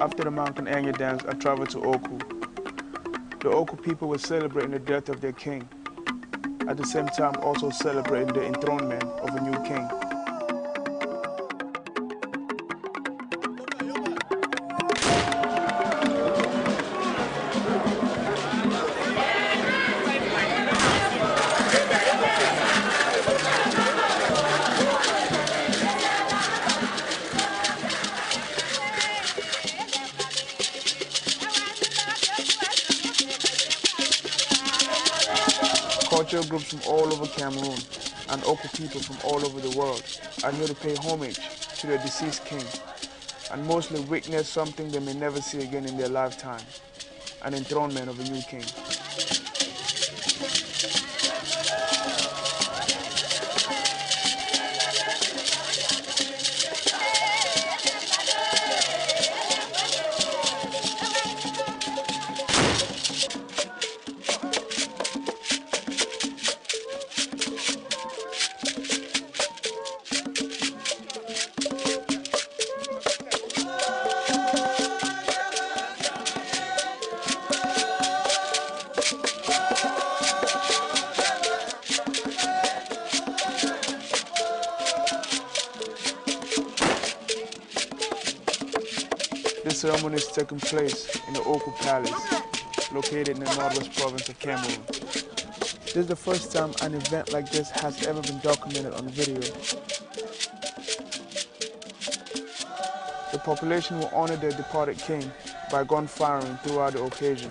After the Mountain Anya dance, I traveled to Oku. The Oku people were celebrating the death of their king, at the same time also celebrating the enthronement of a new king. Cultural groups from all over Cameroon and Oku people from all over the world are here to pay homage to their deceased king and mostly witness something they may never see again in their lifetime, an enthronement of a new king. This ceremony is taking place in the Oku Palace, located in the northwest province of Cameroon. This is the first time an event like this has ever been documented on video. The population will honor their departed king by gun firing throughout the occasion.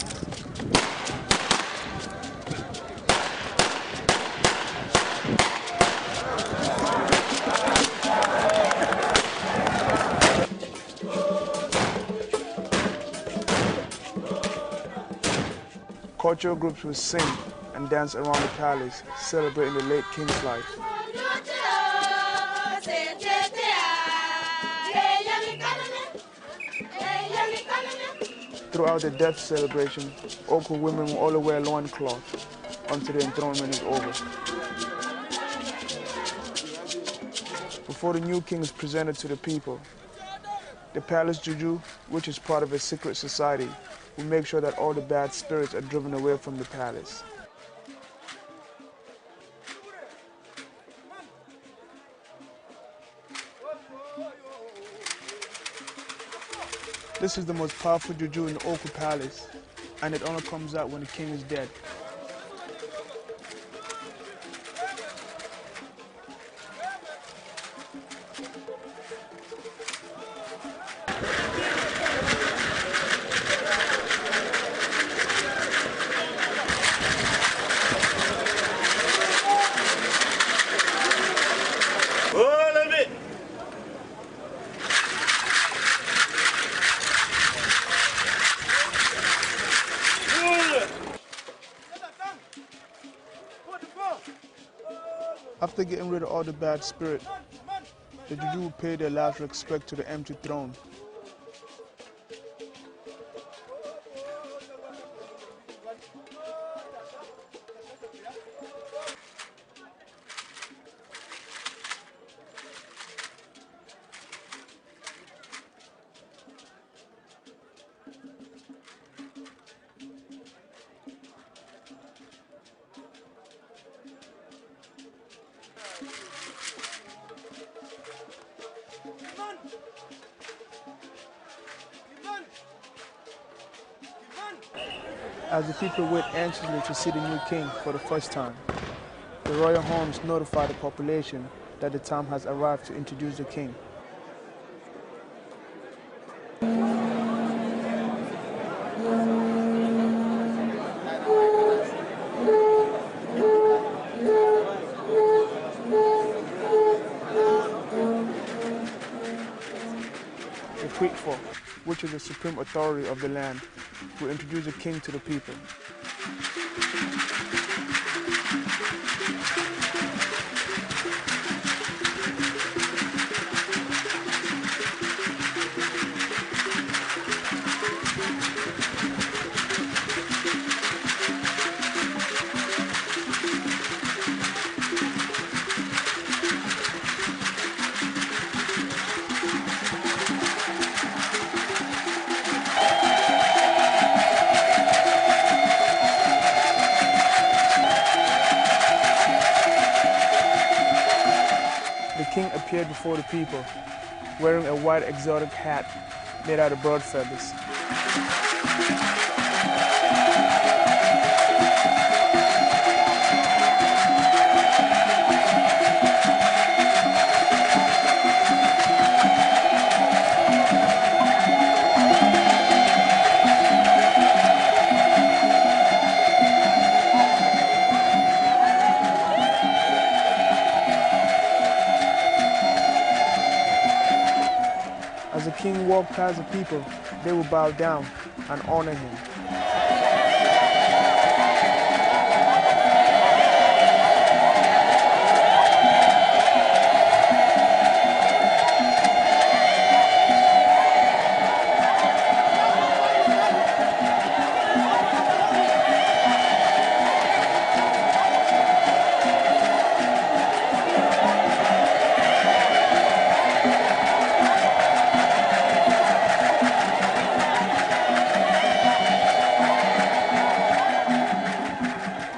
Cultural groups will sing and dance around the palace, celebrating the late king's life. Throughout the death celebration, Oku women will all wear loincloth until the enthronement is over. Before the new king is presented to the people, the palace juju, which is part of a secret society, will make sure that all the bad spirits are driven away from the palace. This is the most powerful juju in the Oku Palace, and it only comes out when the king is dead. After getting rid of all the bad spirit, the juju will pay their last respect to the empty throne. As the people wait anxiously to see the new king for the first time, the royal horns notify the population that the time has arrived to introduce the king. The Kwitfo, which is the supreme authority of the land, will introduce the king to the people. appeared before the people, wearing a white exotic hat made out of bird feathers. As the king walked past the people, they would bow down and honor him.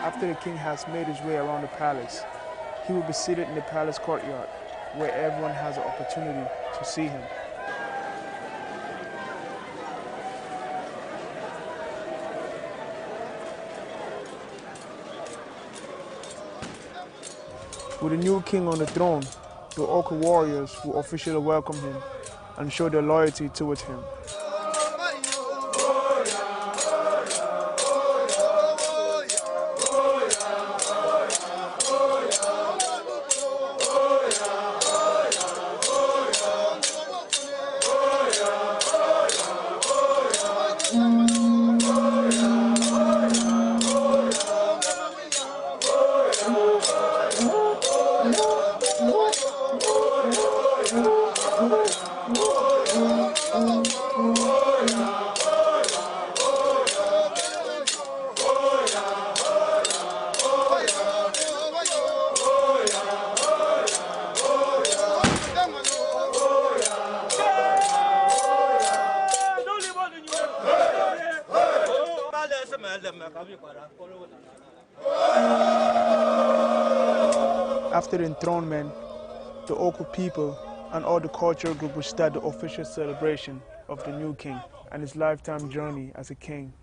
After the king has made his way around the palace, he will be seated in the palace courtyard, where everyone has an opportunity to see him. With the new king on the throne, the Oko warriors will officially welcome him and show their loyalty towards him. After the enthronement, the Oko people and all the cultural group will start the official celebration of the new king and his lifetime journey as a king.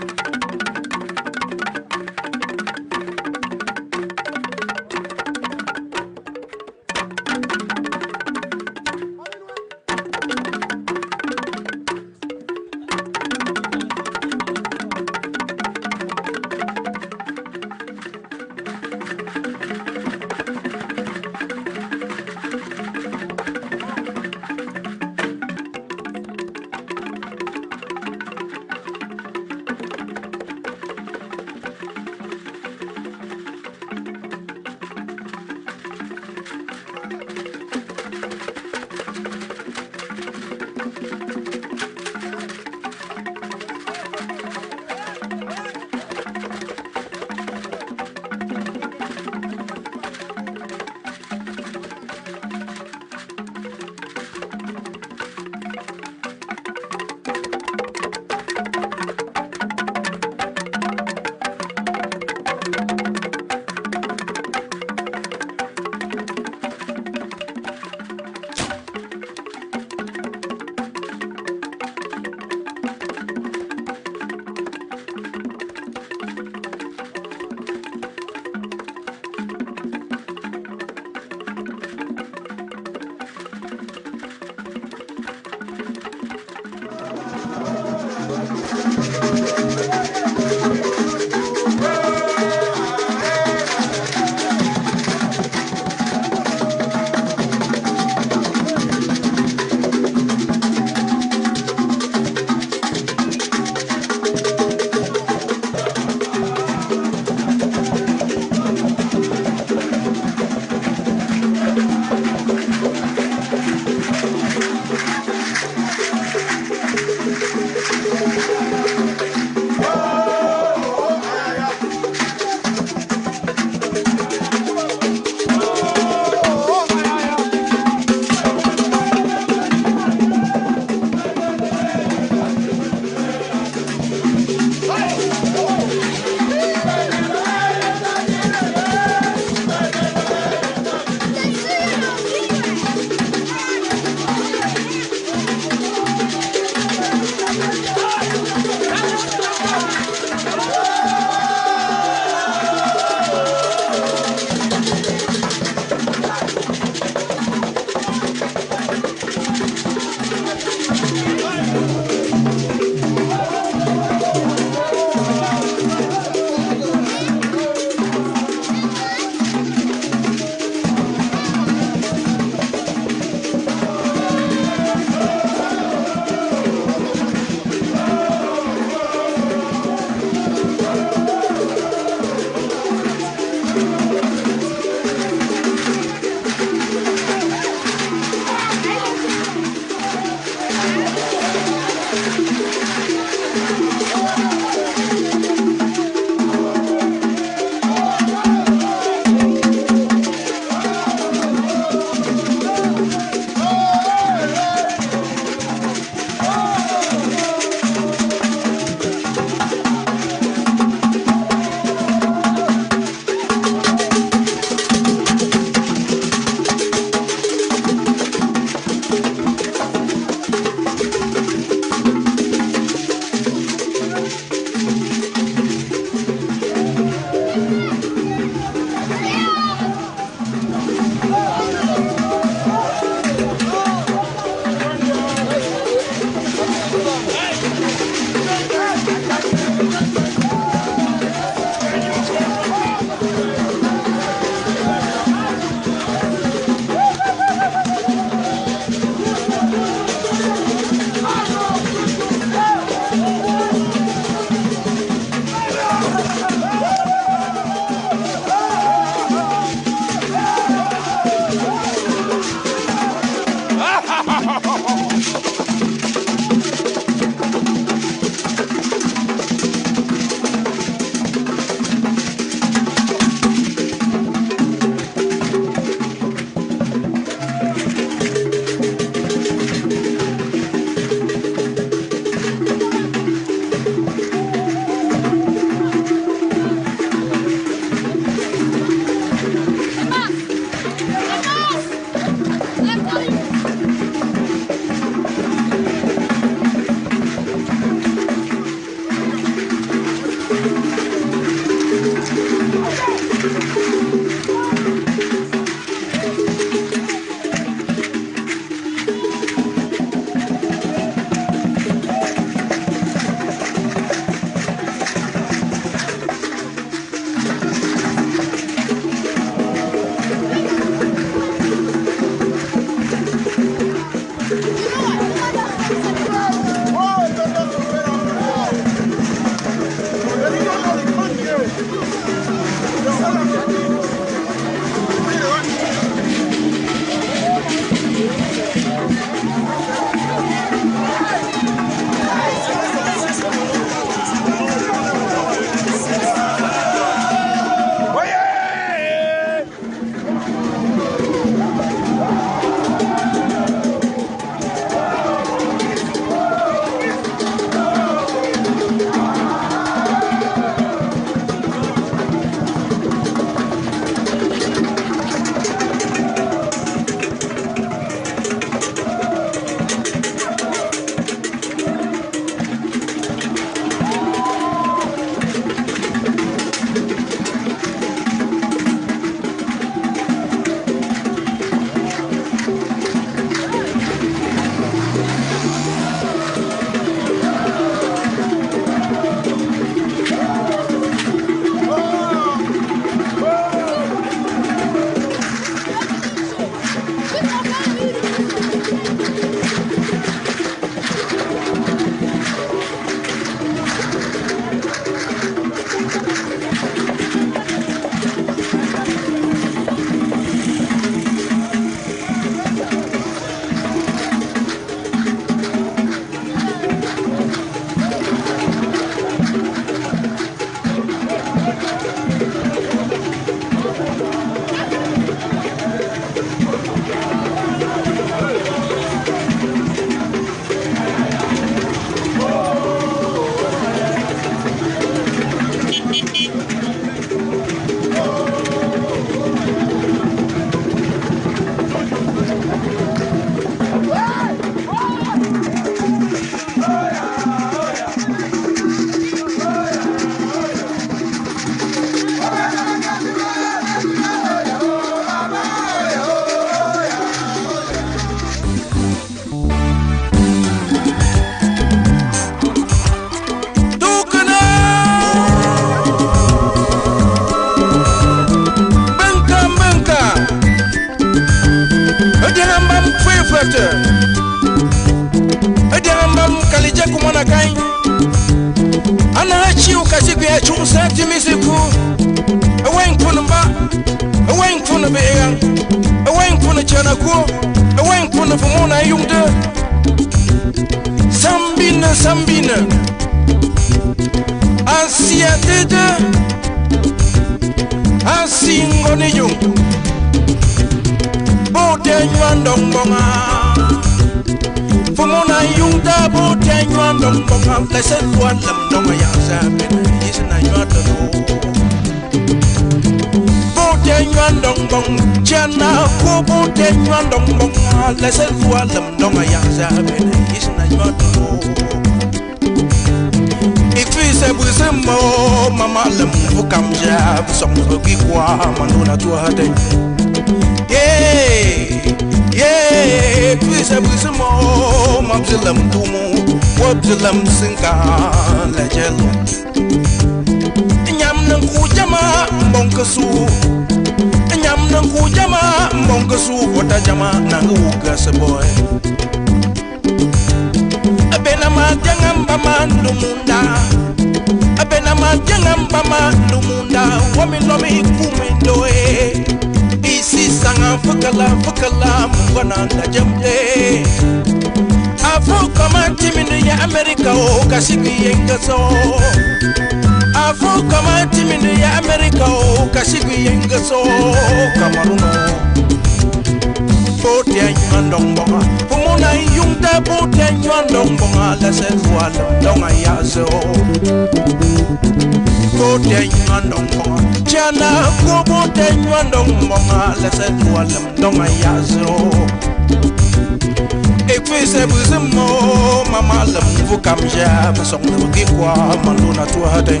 Pese buzemo mama lemvu kamja besong nugi kwa maluna tuade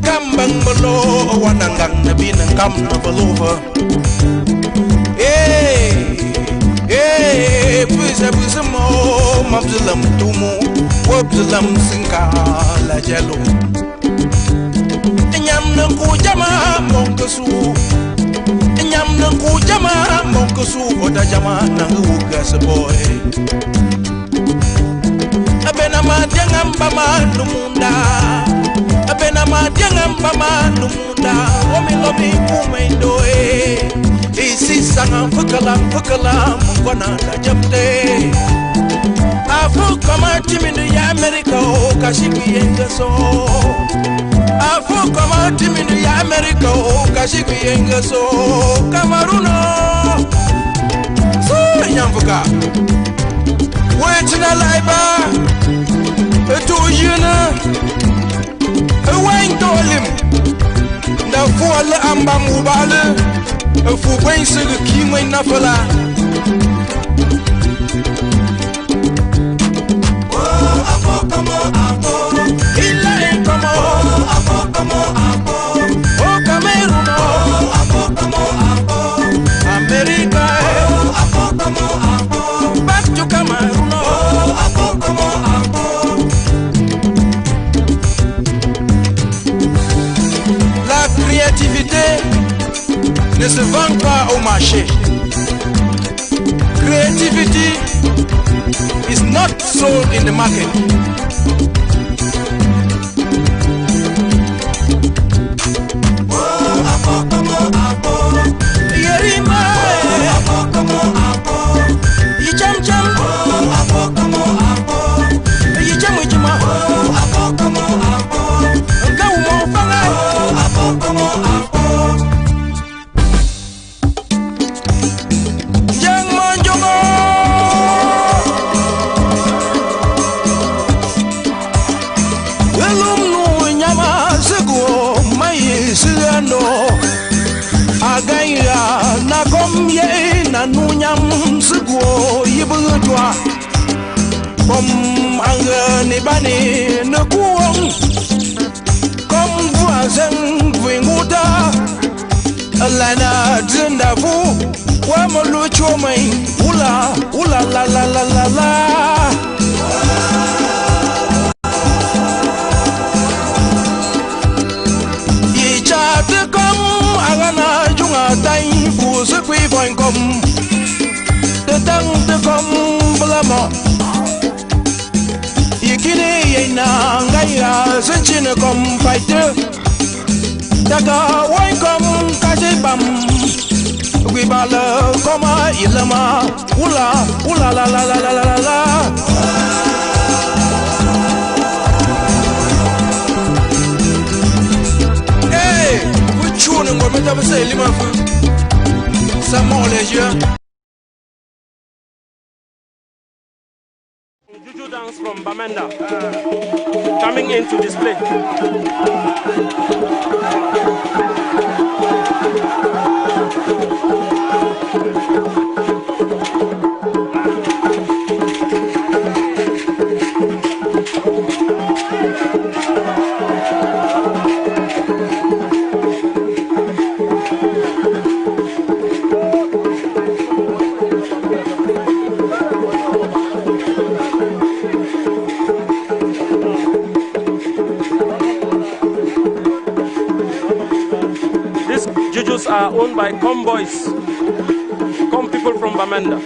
kambang belo wanangang nabi nang kam na belova pese buzemo mabzulam tumu wabzulam sinka la jalo nyam nang ku jama monkesu nyam nang ku jama monkesu oda jama nang ugas boy abena madianga mbama numunda abena madianga mbama numunda omi kumendo isi sanga fukala mukwana da jamte afo-a-kom timindu ya America o kashiki yengaso afo-a-kom timindu ya America o kashiki yengaso Kamaruno so nyamfuka wetina laiba eto yena ewain tolim da fuala amba mubale fu bain sege kimay nafala afo-a-kom ilai afo-a-kom o Cameroon afo-a-kom America afo-a-kom back to Cameroon afo-a-kom la créativité ne se vend pas au marché. Creativity is not sold in the market. Comme un bani ne courant comme voisin Gwinguta Lana Zindavu Wamolo Chomai Ula la la la la la Yichate comme Agana Junga Tain pour ce qui vont comme de temps comme Blamo Yikini yena ngaya senchine kom fighter Daga wine kom kajibam Gwibala koma ilama Ula la la la la la la Hey, vous chounes ngor meta bese lima fu Ça mord les yeux Juju dance from Bamenda coming into display. Jujus are owned by Com boys, Com people from Bamenda.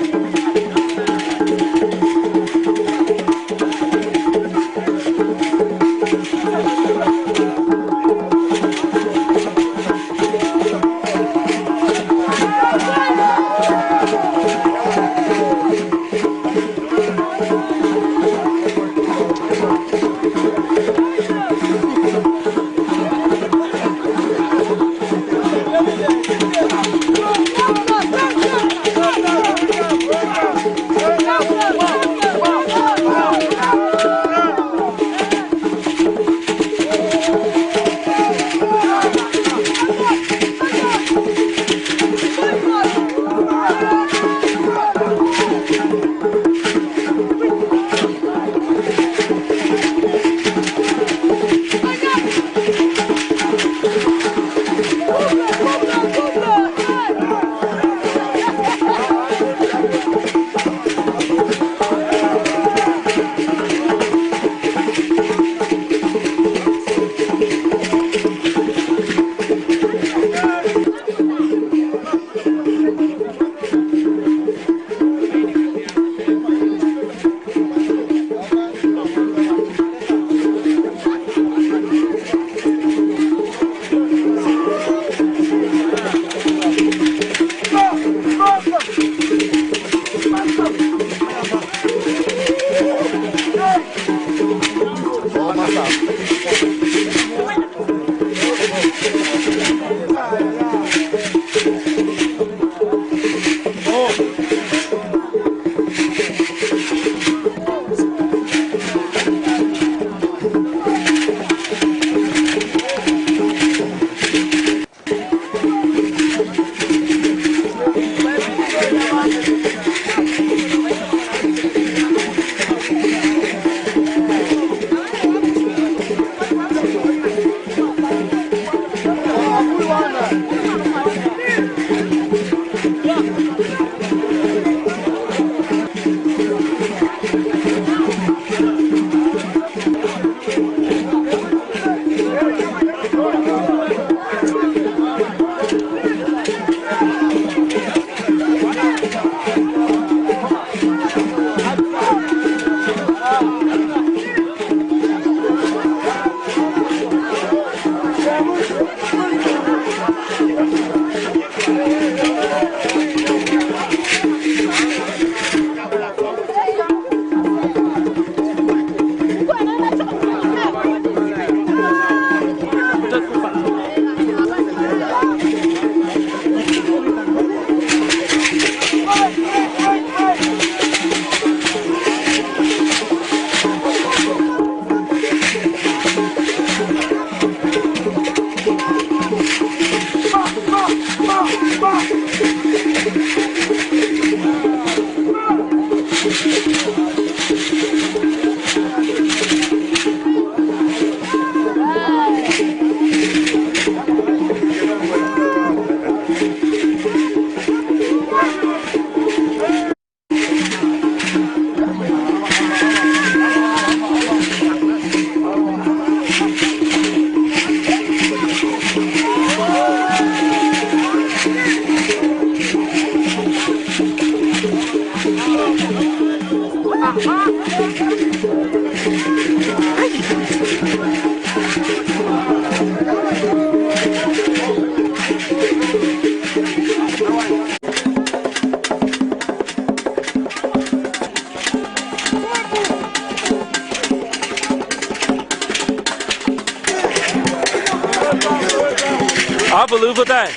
I believe that.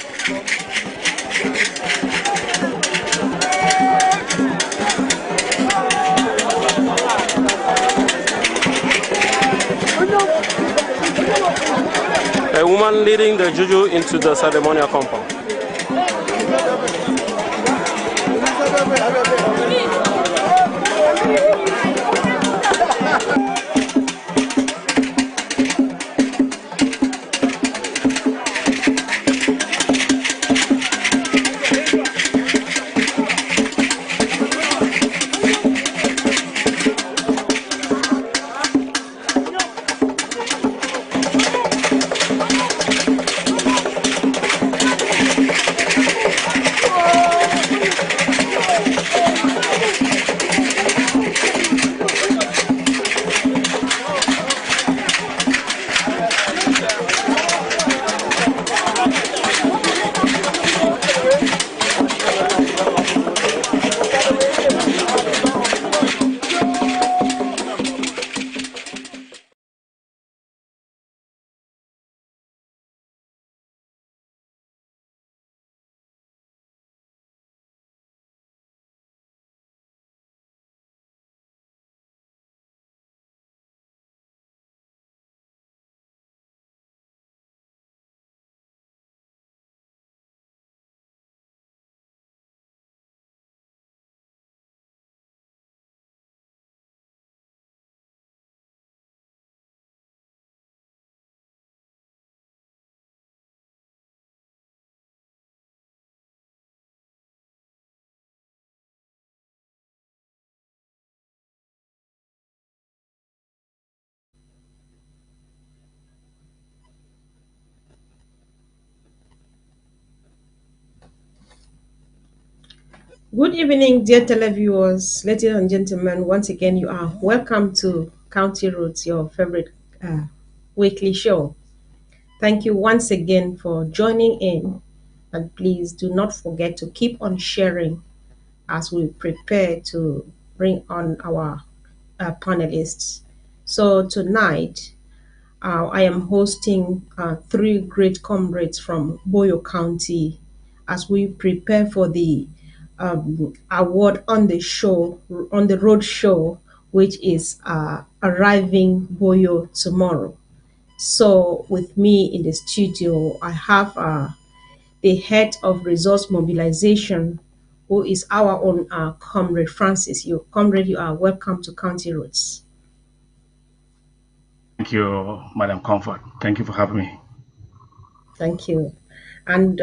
A woman leading the juju into the ceremonial compound. Good evening, dear televiewers, ladies and gentlemen. Once again, you are welcome to County Roads, your favorite weekly show. Thank you once again for joining in, and please do not forget to keep on sharing as we prepare to bring on our panelists. So tonight, I am hosting three great comrades from Boyo County as we prepare for the award on the road show, which is arriving Boyo tomorrow. So, with me in the studio, I have the head of resource mobilization, who is our own comrade Francis. Comrade, you are welcome to County Roads. Thank you, Madam Comfort. Thank you for having me. Thank you. And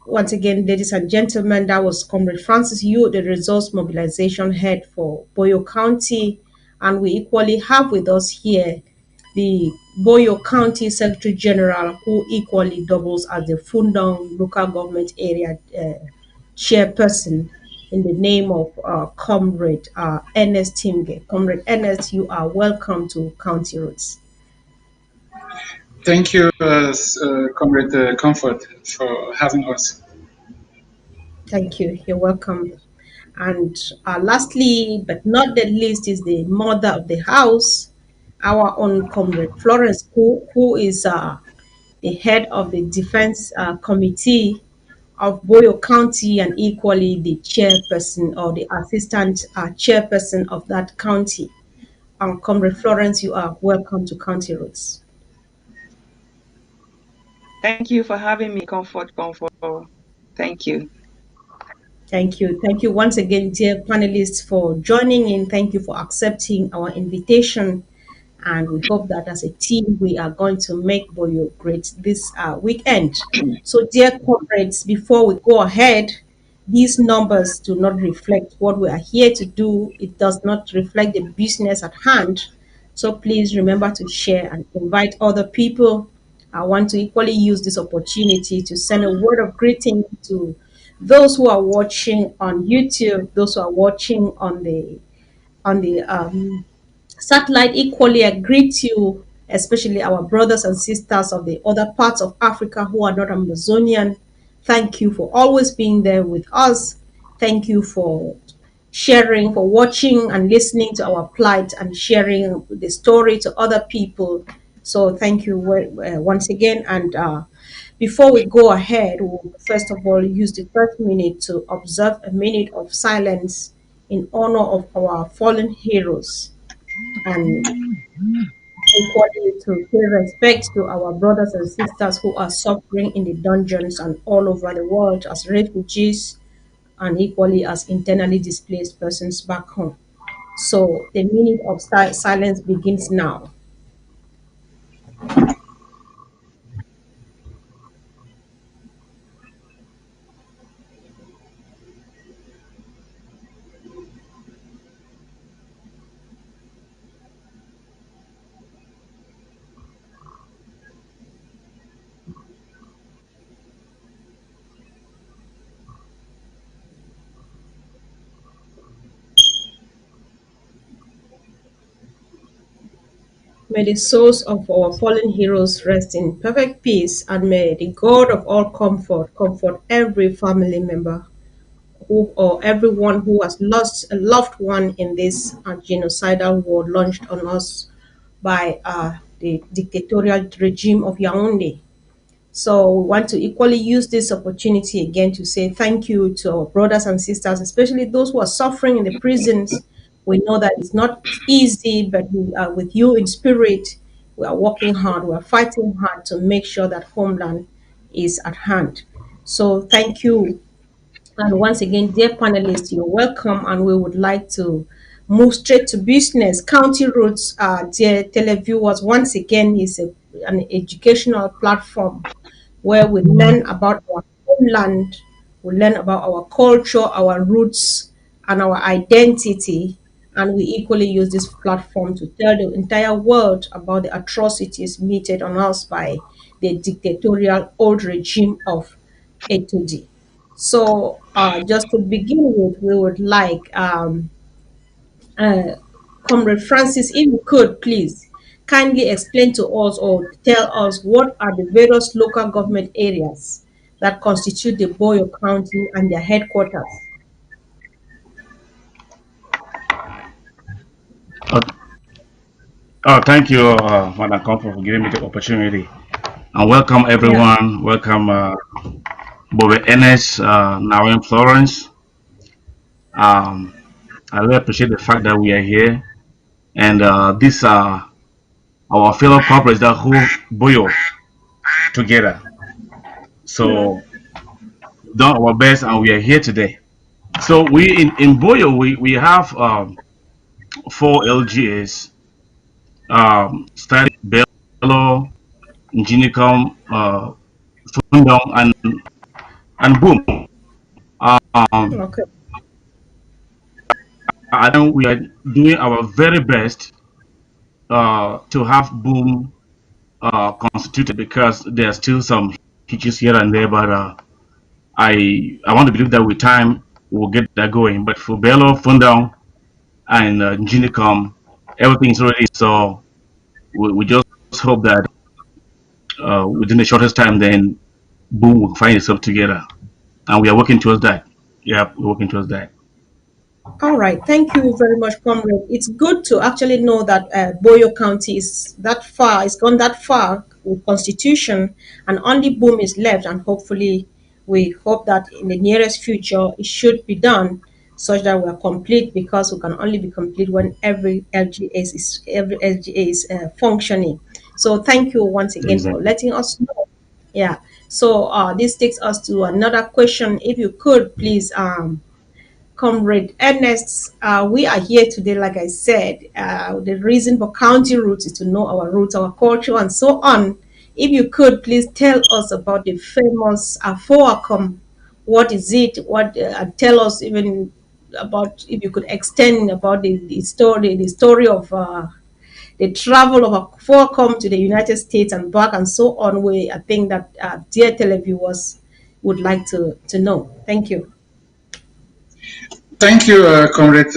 once again, ladies and gentlemen, that was Comrade Francis Yu, the resource mobilization head for Boyo County. And we equally have with us here the Boyo County Secretary General, who equally doubles as the Fundong local government area chairperson in the name of Comrade Ernest Timge. Comrade Ernest, you are welcome to County Roads. Thank you, Comrade Comfort, for having us. Thank you. You're welcome. And lastly, but not the least, is the mother of the house, our own Comrade Florence, who is the head of the Defense Committee of Boyo County and equally the chairperson or the assistant chairperson of that county. Comrade Florence, you are welcome to County Roads. Thank you for having me, Comfort. Thank you. Thank you. Thank you once again, dear panelists, for joining in. Thank you for accepting our invitation. And we hope that as a team, we are going to make Boyo great this weekend. So, dear comrades, before we go ahead, these numbers do not reflect what we are here to do. It does not reflect the business at hand. So please remember to share and invite other people. I want to equally use this opportunity to send a word of greeting to those who are watching on YouTube, those who are watching on the satellite. Equally, I greet you, especially our brothers and sisters of the other parts of Africa who are not Amazonian. Thank you for always being there with us. Thank you for sharing, for watching and listening to our plight and sharing the story to other people. So thank you once again. And Before we go ahead, we'll first of all use the first minute to observe a minute of silence in honor of our fallen heroes and equally to pay respect to our brothers and sisters who are suffering in the dungeons and all over the world as refugees and equally as internally displaced persons back home. So the minute of silence begins now. May the souls of our fallen heroes rest in perfect peace, and may the God of all comfort comfort every family member who, or everyone who has lost a loved one in this genocidal war launched on us by the dictatorial regime of Yaoundé. So we want to equally use this opportunity again to say thank you to our brothers and sisters, especially those who are suffering in the prisons. We know that it's not easy, but we are with you in spirit. We are working hard. We are fighting hard to make sure that homeland is at hand. So thank you. And once again, dear panelists, you're welcome, and we would like to move straight to business. County Roots, dear televiewers, once again is an educational platform where we learn about our homeland, we learn about our culture, our roots, and our identity. And we equally use this platform to tell the entire world about the atrocities meted on us by the dictatorial old regime of A2D. So, just to begin with, we would like uh, Comrade Francis, if you could please kindly explain to us or tell us what are the various local government areas that constitute the Boyo County and their headquarters. Uh, Thank you, Madam Comfort, for giving me the opportunity. And welcome Yeah. everyone. Welcome Bobby Ennis, now in Florence. Um, I really appreciate the fact that we are here. And these are our fellow corporates that hold Boyo together. Mm, So, done our best, and we are here today. So, in Boyo, we have four LGAs, starting Bello, Njinicom, Fundong, and Boom. Um, okay. I think we are doing our very best to have Boom constituted because there are still some hitches here and there, but I want to believe that with time we'll get that going. But for Bello, Fundong, and Njinicom, everything is ready. So we just hope that within the shortest time, then Boom will find itself together, and we are working towards that. Yeah, we're working towards that. All right, thank you very much, Comrade. It's good to actually know that Boyo County is that far, it's gone that far with Constitution, and only Boom is left. And hopefully, we hope that in the nearest future, it should be done such that we are complete because we can only be complete when every LGA is functioning. So, thank you once again for Exactly. letting us know. Yeah. So, this takes us to another question. If you could please Comrade Ernest, we are here today, like I said. The reason for county roots is to know our roots, our culture, and so on. If you could please tell us about the famous afo-a-kom. What is it? What tell us even about if you could extend about the story of the travel of afo-a-kom to the United States and back and so on. We I think that dear televiewers would like to know. Thank you. Thank you, Comrade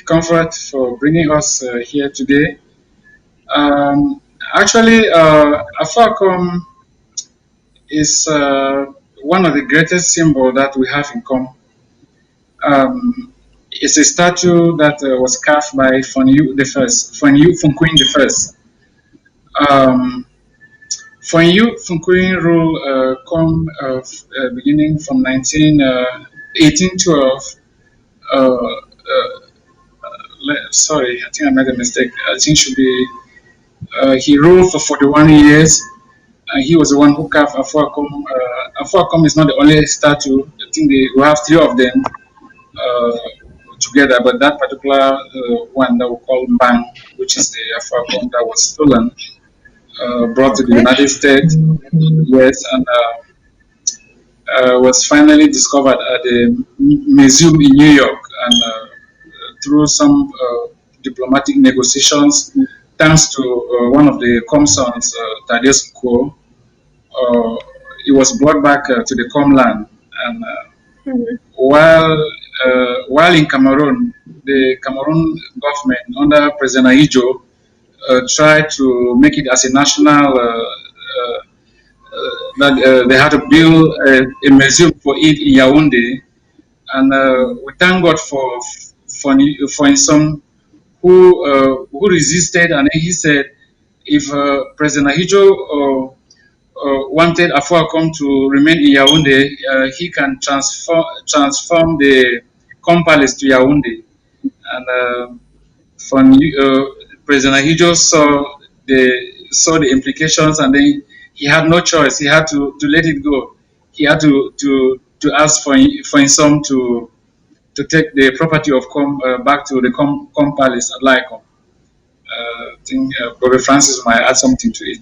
Comfort, for bringing us here today. Um, Actually, afo-a-kom is one of the greatest symbols that we have in common. It's a statue that was carved by Fonyu the First, Fonyu Funquin the First. Um, Fonyu Funkuyin rule come beginning from 1812. Sorry, I think I made a mistake. I think should be he ruled for 41 years. He was the one who carved afo-a-kom. Afo-a-kom is not the only statue. I think we have three of them together, but that particular one that we call Bang, which is the afo-a-kom that was stolen, brought to the United States, yes, and was finally discovered at the museum in New York, and through some diplomatic negotiations, thanks to one of the Comsons, Thaddeus Ko, it was brought back to the Comland. And while in Cameroon, the Cameroon government under President Ahijo tried to make it as a national that they had to build a museum for it in Yaoundé, and we thank God for some who resisted, and he said if President Ahijo wanted afo-a-kom to remain in Yaoundé, he can transform the Com Palace to Yaoundé, and President Ahijo saw the implications, and then he had no choice. He had to let it go. He had to ask for his son to take the property of Com back to the Com Palace at Lycom. I think Brother Francis might add something to it.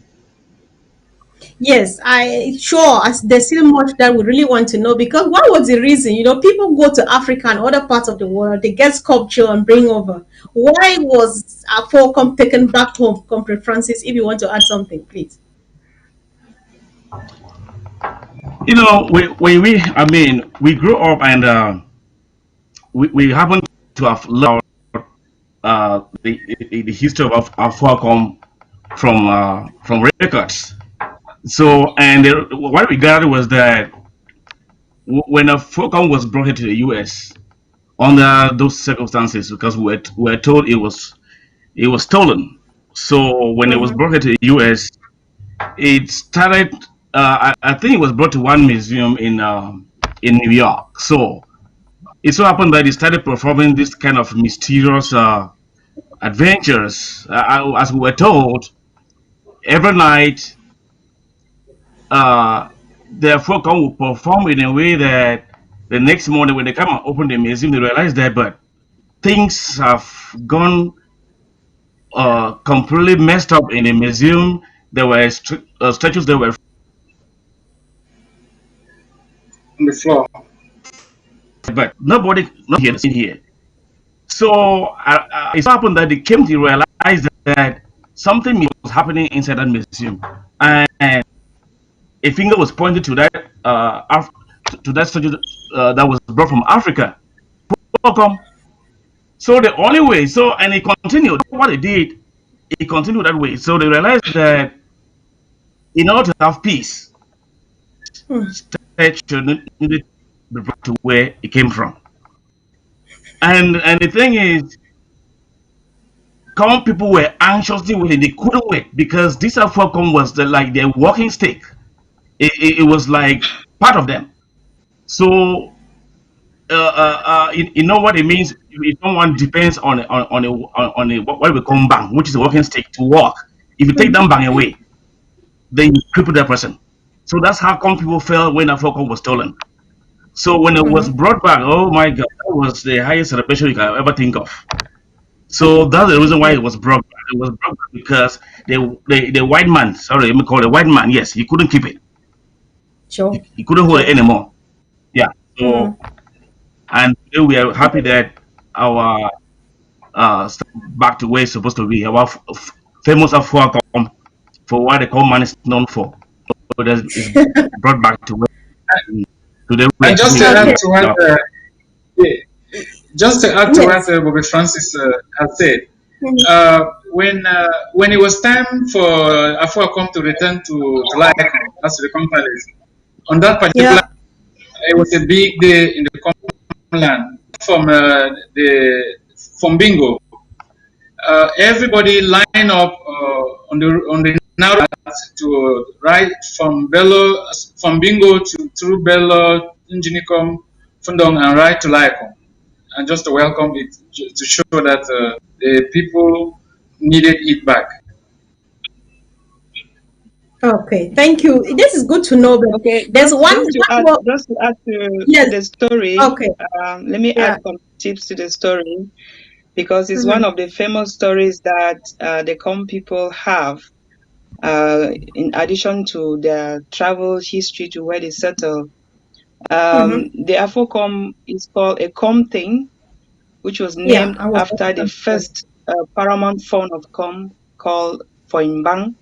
Yes, there's still much that we really want to know, because what was the reason? People go to Africa and other parts of the world, they get sculpture and bring over. Why was afo-a-kom taken back home, Comrade Francis? If you want to add something, please. We grew up, and we happen to have learned the history of afo-a-kom from records. So, and what we gathered was that when afo-a-kom was brought into the U.S. under those circumstances, because we were told it was stolen. So when it was brought into the U.S., it started. I think it was brought to one museum in New York. So it so happened that it started performing this kind of mysterious adventures. As we were told, every night the afo-a-kom will perform in a way that the next morning when they come and open the museum, they realize that, but things have gone completely messed up in the museum. There were statues that were on the floor, but nobody not here. So it happened that they came to realize that something was happening inside that museum, and a finger was pointed to that to that statue that was brought from Africa. Welcome. So the only way, and it continued. What it did, it continued that way. So they realized that in order to have peace, statue needed to be brought to where it came from. And the thing is, common people were anxiously waiting. They couldn't wait because this afo-a-kom was like their walking stick. It was like part of them. So you know what it means if someone depends on what we call bang, which is a walking stick to walk. If you take that bang away, then you cripple that person. So that's how come people felt when afo-a-kom was stolen. So when it was brought back, oh my God, that was the highest celebration you can ever think of. So that's the reason why it was brought back. It was brought back because the white man, sorry, let me call it white man. Yes, he couldn't keep it. Sure. He couldn't hold it anymore. Yeah. So and today we are happy that our back to where it's supposed to be. Our famous afo-a-kom for what the common man is known for. So that is brought back to where today we and just to add to what Bobby Francis has said, when it was time for afo-a-kom to return to Lycom, as the Com Palace, on that particular, it was a big day in the land from Bingo. Everybody lined up on the now to ride from Bello, from Bingo to through Bello, Injinikom, Fundong, and ride to Laikom, and just to welcome it to show that the people needed it back. Okay, thank you. This is good to know. But Okay, there's one more. just to add to Yes. the story, Okay. let me Yeah. add some tips to the story because it's one Mm-hmm. of the famous stories that the Com people have. In addition to their travel history to where they settle, Mm-hmm. the afo-kom is called a com thing, which was Yeah, named I was. after the first paramount font of com called Foimbang.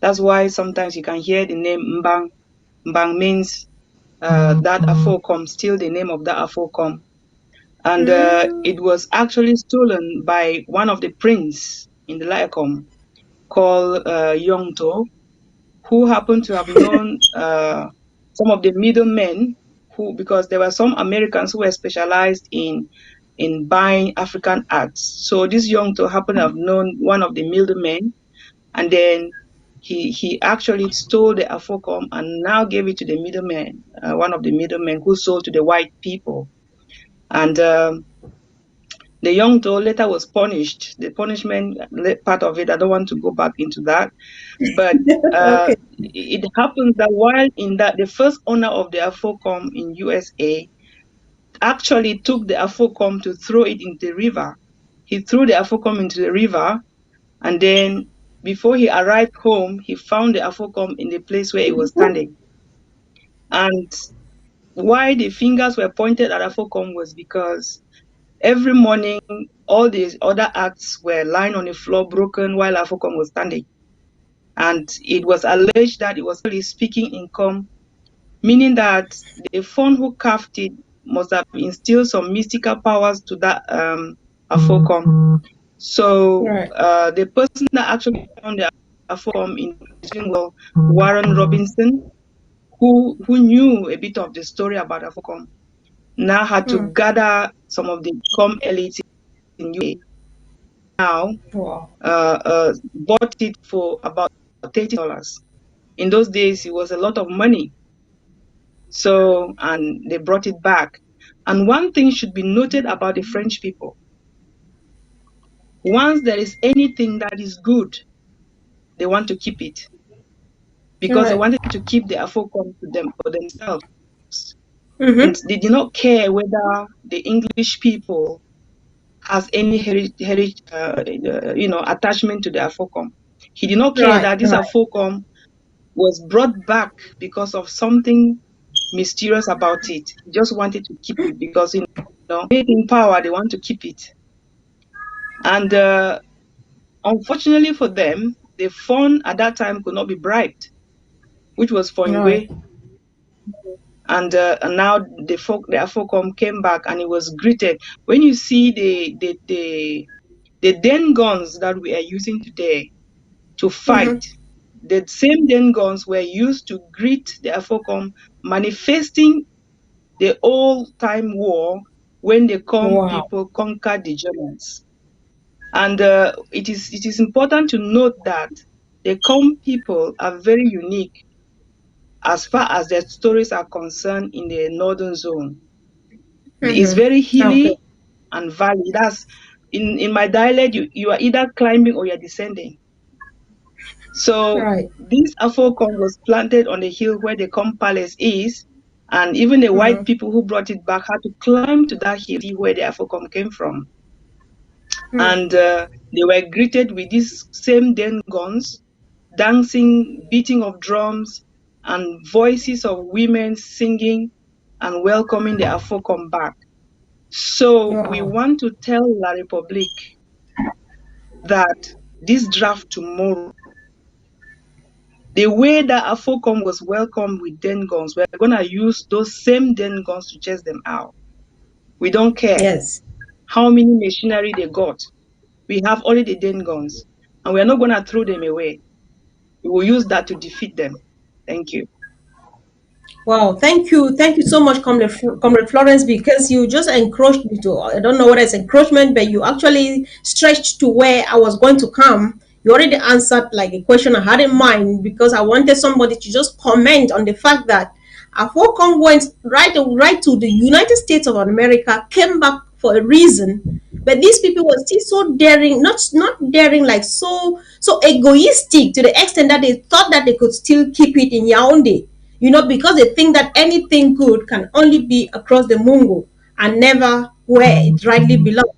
That's why sometimes you can hear the name Mbang. Mbang means that afo-kom, still the name of that afo-kom. And it was actually stolen by one of the prince in the Layakom called Yongto, who happened to have known some of the middlemen who, because there were some Americans who were specialized in buying African arts. So this Yongto happened to have known one of the middlemen, and then he actually stole the Afocom and now gave it to the middleman, one of the middlemen who sold to the white people. And the young Doe later was punished. The punishment part of it, I don't want to go back into that, but Okay. it happens that while in that, the first owner of the Afocom in USA actually took the Afocom to throw it into the river. He threw the Afocom into the river, and then before he arrived home, he found the Afocom in the place where it was standing. And why the fingers were pointed at Afocom was because every morning, all these other acts were lying on the floor, broken, while Afocom was standing. And it was alleged that it was really speaking in com, meaning that the phone who carved it must have instilled some mystical powers to that Afocom. So Right. the person that actually found the Afocom in was Warren Robinson, who knew a bit of the story about Afocom, now had to gather some of the com elites in USA. Now Wow. bought it for about $30. In those days, it was a lot of money. So, and they brought it back. And one thing should be noted about the French people. Once there is anything that is good, they want to keep it because they Right. wanted to keep the Afocom to them for themselves. And Mm-hmm. they did not care whether the English people has any attachment to the Afocom. He did not care Right. that this Right. Afocom was brought back because of something mysterious about it. He just wanted to keep it because, in power, they want to keep it. And unfortunately for them, the phone at that time could not be bribed, which was for Right. Ingwe. And now the Afocom came back and it was greeted. When you see the den guns that we are using today to fight, the same den guns were used to greet the Afocom, manifesting the old-time war when the Com Wow. people conquered the Germans. And it is important to note that the Com people are very unique as far as their stories are concerned in the northern zone. It's very Okay. hilly and valley. That's in my dialect, you are either climbing or you're descending. So Right. this Afocom was planted on the hill where the Com Palace is, and even the white people who brought it back had to climb to that hill where the Afocom came from. And they were greeted with these same den guns, dancing, beating of drums, and voices of women singing and welcoming the Afocom back. So we Wow. want to tell La Republique that this draft tomorrow, the way that Afocom was welcomed with den guns, we're going to use those same den guns to chase them out. We don't care Yes. how many machinery they got. We have already the den guns, and we're not going to throw them away. We will use that to defeat them. Thank you. Wow, thank you so much, Comrade Florence, because you just encroached into, I don't know what is encroachment, but you actually stretched to where I was going to come. You already answered like a question I had in mind, because I wanted somebody to just comment on the fact that afo-a-kom went right to the United States of America, came back for a reason, but these people were still so daring, not daring, like so egoistic to the extent that they thought that they could still keep it in Yaoundé, because they think that anything good can only be across the Mungo and never where it rightly belongs.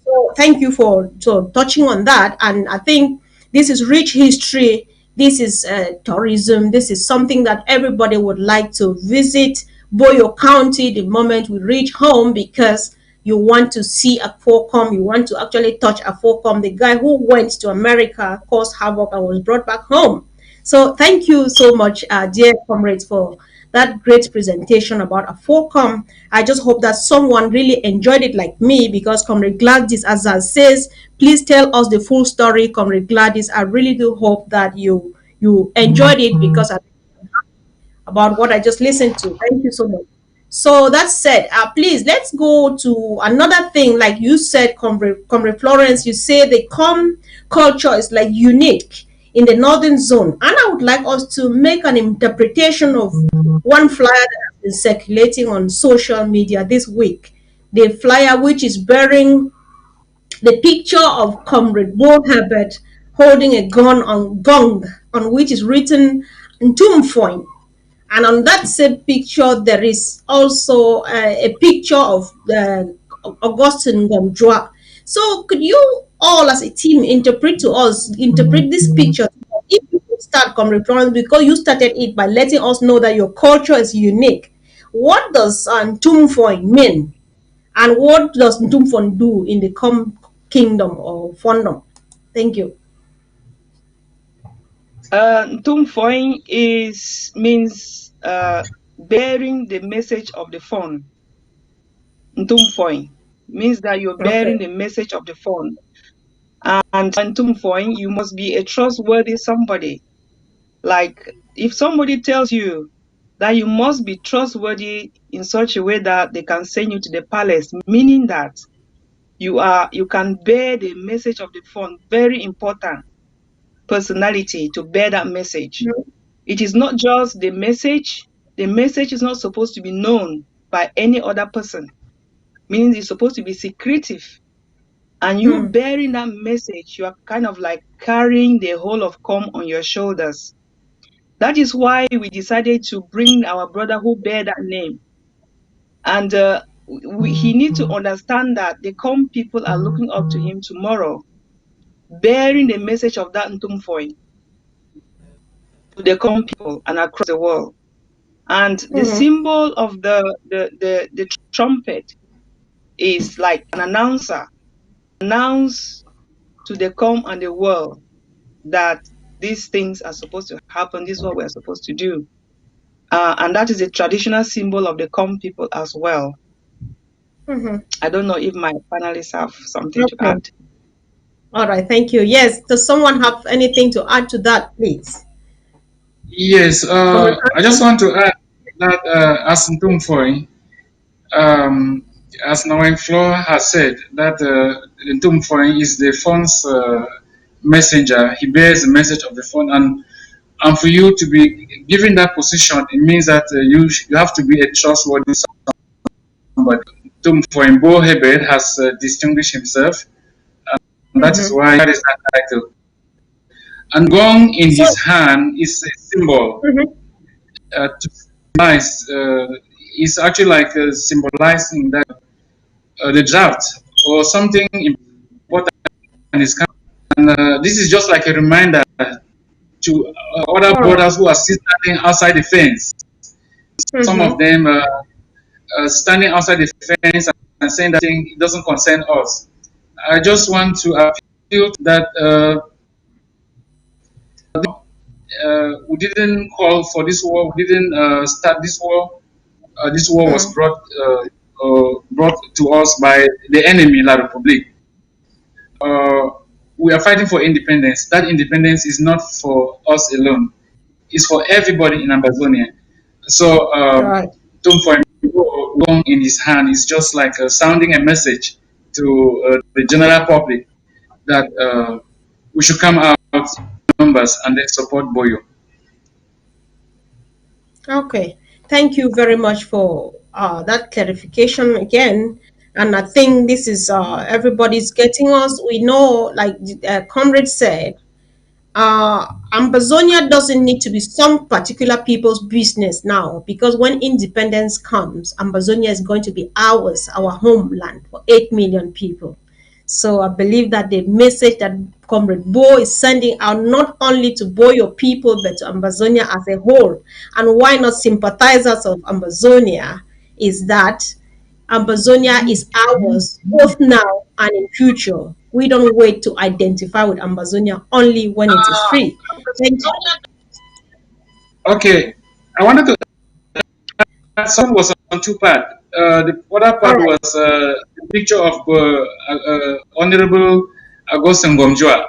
So thank you for touching on that. And I think this is rich history. This is tourism. This is something that everybody would like to visit Boyo County the moment we reach home, because you want to see afo-a-kom. You want to actually touch afo-a-kom, the guy who went to America, caused havoc, and was brought back home. So thank you so much, dear comrades, for that great presentation about afo-a-kom. I just hope that someone really enjoyed it like me, because Comrade Gladys, as I says, please tell us the full story, Comrade Gladys. I really do hope that you enjoyed it, because about what I just listened to. Thank you so much. So that said, please let's go to another thing. Like you said, Comrade Florence, you say the Com culture is like unique in the northern zone, and I would like us to make an interpretation of one flyer that has been circulating on social media this week. The flyer which is bearing the picture of Comrade Bo Herbert holding a gun on gong, on which is written Ntumfoin. And on that same picture, there is also a picture of Augustine Gomjwa. So could you all as a team interpret this picture? If you could start, Comrade Florence, because you started it by letting us know that your culture is unique. What does Ntumfoin mean? And what does Ntumfoin do in the kingdom or fondom? Thank you. Ntumfoin means bearing the message of the phone. Ntumfoin means that you're bearing the message of the phone. And Ntumfoin, you must be a trustworthy somebody. Like if somebody tells you that you must be trustworthy in such a way that they can send you to the palace, meaning that you can bear the message of the phone. Very important personality to bear that message. It is not just the message. The message is not supposed to be known by any other person, meaning it's supposed to be secretive. And you bearing that message, you are kind of like carrying the whole of Com on your shoulders. That is why we decided to bring our brother who bear that name. And he needs to understand that the Com people are looking up to him tomorrow, bearing the message of that Ntumfoin to the Com people and across the world. And the symbol of the trumpet is like an announcer, announce to the Com and the world that these things are supposed to happen. This is what we're supposed to do. And that is a traditional symbol of the Com people as well. I don't know if my panelists have something to add. All right, thank you. Yes, does someone have anything to add to that, please? Yes, I just want to add that as Ntumfoin, as Nawen Flo has said, that Ntumfoin is the phone's messenger. He bears the message of the phone, and for you to be given that position, it means that you have to be a trustworthy somebody. Ntumfoin Bo Herbert has distinguished himself, and that is why that is that title. And gong in his hand is a symbol. To symbolize, is actually like symbolizing that the drought or something important is coming. And this is just like a reminder to other brothers who are still standing outside the fence. Some of them standing outside the fence and saying that thing doesn't concern us. I just want to appeal that we didn't call for this war. We didn't start this war. This war was brought to us by the enemy, La Republique. We are fighting for independence. That independence is not for us alone. It's for everybody in Amazonia. So, Ntumfoin in his hand is just like sounding a message to the general public that we should come out numbers and then support Boyo. Okay, thank you very much for that clarification again. And I think this is everybody's getting us. We know, like the comrade said, Ambazonia doesn't need to be some particular people's business now, because when independence comes, Ambazonia is going to be ours, our homeland for 8 million people. So I believe that the message that Comrade Bo is sending out not only to Boyo people but to Ambazonia as a whole, and why not sympathizers of Ambazonia, is that Ambazonia is ours both now and in future. We don't wait to identify with Ambazonia only when it is free. Thank you. Okay, I wanted to. That song was on two parts. The other All part right. was the picture of Honorable Agostin Gomjua.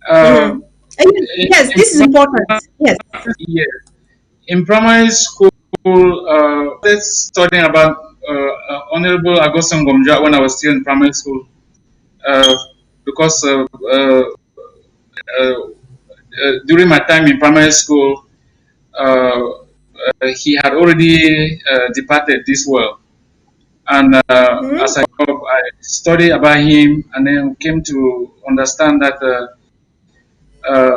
Mm-hmm. Um, Yes, in, this is important. Yes. yeah, in primary school, started studying about Honorable Agostin Gomjua when I was still in primary school, uh, because during my time in primary school, he had already departed this world. And Mm-hmm. as I grew up, I studied about him and then came to understand that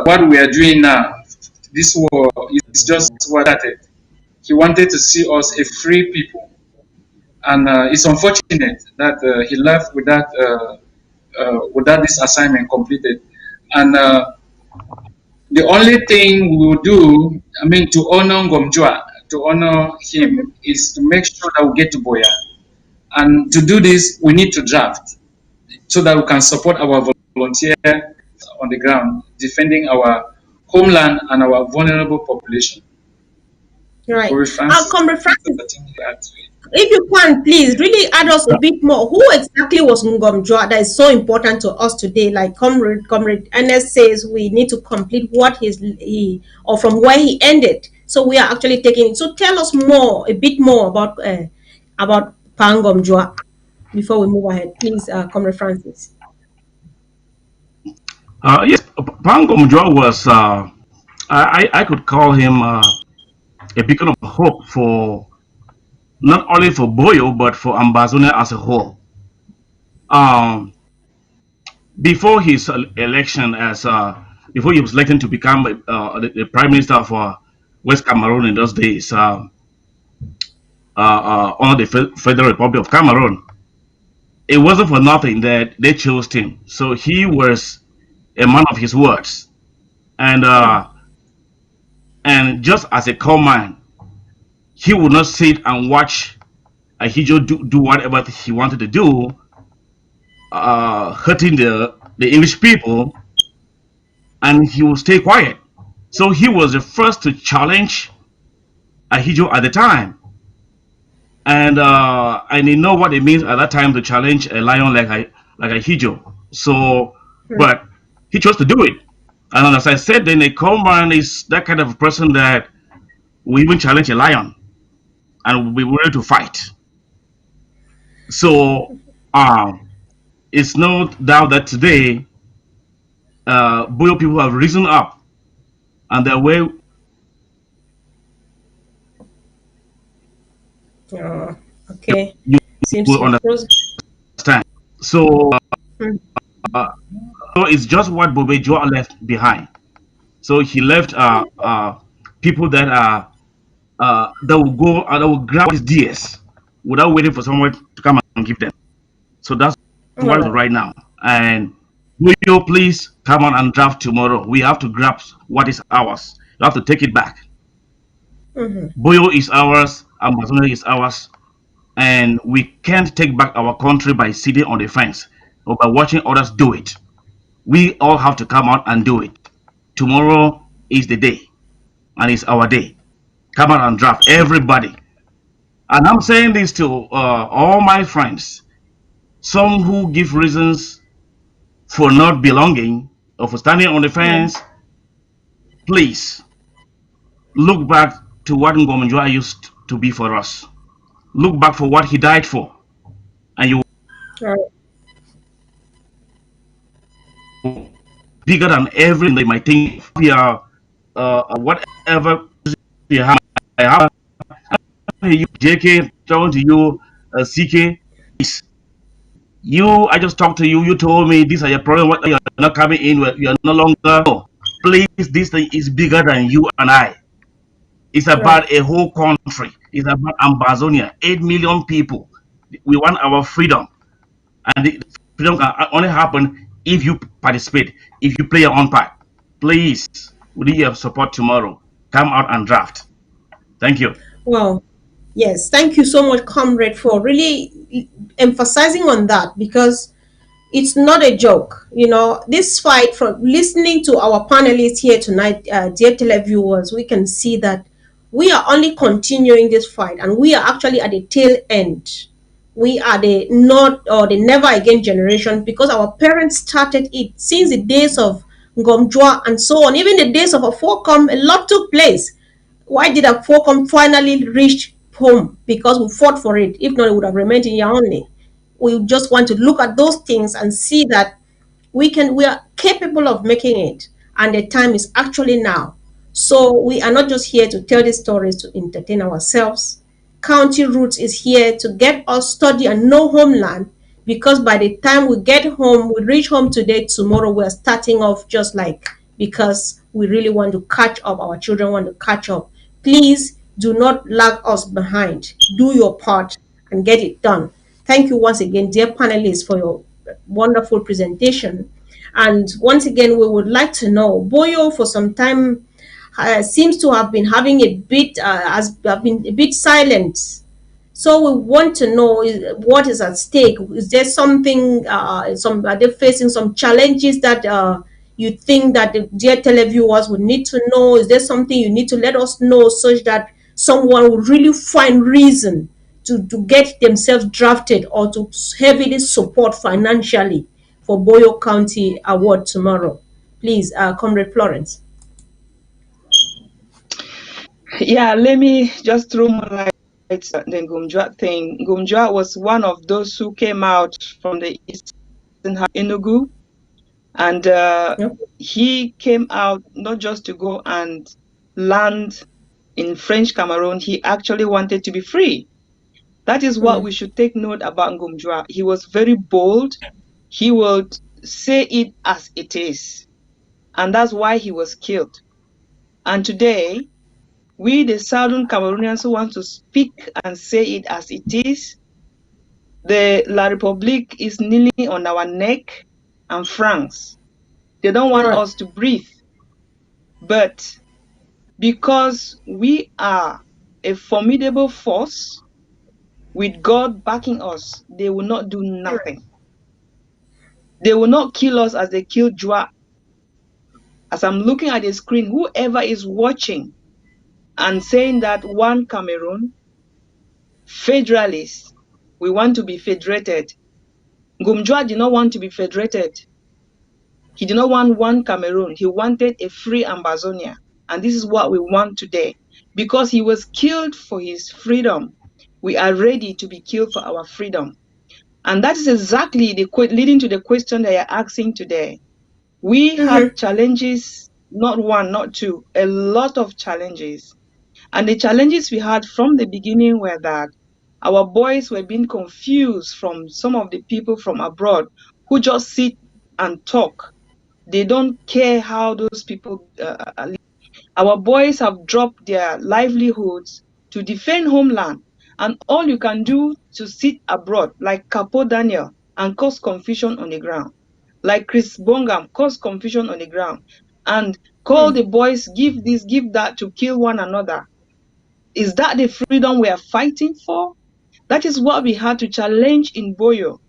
what we are doing now, this war is just what started. He wanted to see us a free people. And it's unfortunate that he left without this assignment completed. And the only thing we will do, I mean, to honor Ngomjua, to honor him, is to make sure that we get to Boya. And to do this, we need to draft so that we can support our volunteers on the ground, defending our homeland and our vulnerable population. Right. Corey Francis, Comrade Francis, I think you add to it. if you can, please really add us a bit more. Who exactly was Ngomjua? That is so important to us today. Like Comrade Ernest says, we need to complete what or from where he ended. So we are actually taking it. So tell us more, a bit more about Pangomjua before we move ahead. Please, Comrade Francis. Yes, Pangomjua was, I could call him a beacon of hope for not only for Boyo, but for Ambazonia as a whole. Um, before his election, before he was elected to become the prime minister of West Cameroon in those days, under the Federal Republic of Cameroon, it wasn't for nothing that they chose him. So he was a man of his words, and just as a command, he would not sit and watch Ahijo do whatever he wanted to do, hurting the English people, and he would stay quiet. So he was the first to challenge Ahijo at the time, and he know what it means at that time to challenge a lion like Ahijo. So, but he chose to do it. And as I said, then a command is that kind of person that will even challenge a lion and will be willing to fight. So, it's no doubt that today, Boyo people have risen up and their way Okay. you Seems will to close. understand. So, Mm. uh, so it's just what Bobejo left behind. So he left people that are that will go and that will grab his DS without waiting for someone to come and give them. So that's All what right. right now. And will you please come on and draft tomorrow? We have to grab what is ours. You have to take it back. Mm-hmm. Boyo is ours, Amazonia is ours, and we can't take back our country by sitting on the fence or by watching others do it. We all have to come out and do it. Tomorrow is the day, and it's our day. Come out and draft, everybody. And I'm saying this to all my friends, some who give reasons for not belonging or for standing on the Yeah. fence. Please look back to what Ngomonjoa used to be for us. Look back for what he died for, and you All right. will bigger than everything they might think. Yeah, whatever you have, I have you, JK, talking to you, CK. I just talked to you. You told me these are your problem. What you're not coming in? You're no longer. No, please, this thing is bigger than you and I. It's Right. about a whole country. It's about Amazonia, 8 million people. We want our freedom, and the freedom can only happen if you participate, if you play your own part. Please, we need your support tomorrow. Come out and draft. Thank you. Well, yes. Thank you so much, comrade, for really emphasizing on that, because it's not a joke. This fight, from listening to our panelists here tonight, dear televiewers, we can see that we are only continuing this fight, and we are actually at the tail end. We are the not or the never again generation, because our parents started it since the days of Ngomjua and so on. Even the days of afo-a-kom, a lot took place. Why did afo-a-kom finally reach home? Because we fought for it. If not, it would have remained in Yaoundé. We just want to look at those things and see that we are capable of making it, and the time is actually now. So we are not just here to tell these stories to entertain ourselves. County Roots is here to get us study and know homeland, because by the time we get home, we reach home today, tomorrow we're starting off just like, because we really want to catch up, our children want to catch up. Please do not lag us behind. Do your part and get it done. Thank you once again, dear panelists, for your wonderful presentation. And once again, we would like to know, Boyo for some time seems to have been having a bit, has been a bit silent. So we want to know what is at stake. Is there something, are they facing some challenges that you think that the dear televiewers would need to know? Is there something you need to let us know, such that someone would really find reason to get themselves drafted, or to heavily support financially for Boyo County Award tomorrow? Please, Comrade Florence. Yeah, let me just throw more light on the Ngumjua thing. Ngumjua was one of those who came out from the eastern Enugu, and Yep. he came out not just to go and land in French Cameroon. He actually wanted to be free. That is what we should take note about Ngumjua. He was very bold. He would say it as it is, and that's why he was killed. And today, we, the Southern Cameroonians who want to speak and say it as it is, the La République is kneeling on our neck, and France. They don't want us to breathe. But because we are a formidable force with God backing us, they will not do nothing. They will not kill us as they killed Joa. As I'm looking at the screen, whoever is watching and saying that one Cameroon, federalists, we want to be federated. Ngumjua did not want to be federated. He did not want one Cameroon. He wanted a free Amazonia. And this is what we want today. Because he was killed for his freedom, we are ready to be killed for our freedom. And that is exactly leading to the question that you're asking today. We had challenges, not one, not two, a lot of challenges. And the challenges we had from the beginning were that our boys were being confused from some of the people from abroad who just sit and talk. They don't care how those people live. Our boys have dropped their livelihoods to defend homeland. And all you can do to sit abroad, like Capo Daniel, and cause confusion on the ground. Like Chris Bongam, cause confusion on the ground. And call the boys, give this, give that, to kill one another. Is that the freedom we are fighting for? That is what we had to challenge in Boyo.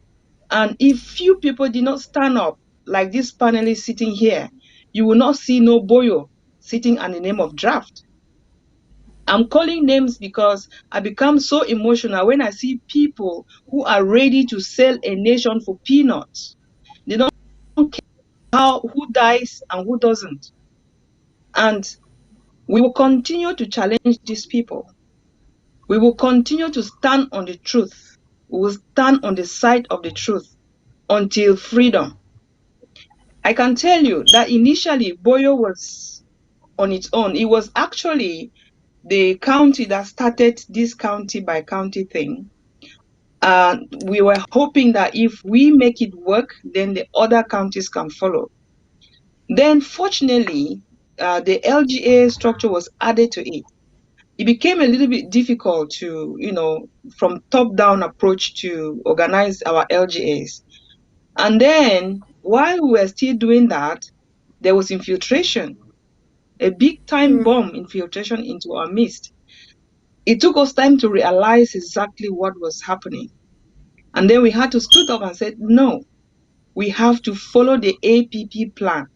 And if few people did not stand up, like this panelist sitting here, you will not see no Boyo sitting on the name of draft. I'm calling names because I become so emotional when I see people who are ready to sell a nation for peanuts. They don't care who dies and who doesn't. And we will continue to challenge these people. We will continue to stand on the truth. We will stand on the side of the truth until freedom. I can tell you that initially Boyo was on its own. It was actually the county that started this county by county thing. We were hoping that if we make it work, then the other counties can follow. Then, fortunately, the LGA structure was added to it. It became a little bit difficult to, from top-down approach to organize our LGAs. And then, while we were still doing that, there was infiltration, a big-time bomb infiltration into our midst. It took us time to realize exactly what was happening. And then we had to stood up and said, no, we have to follow the APP plan.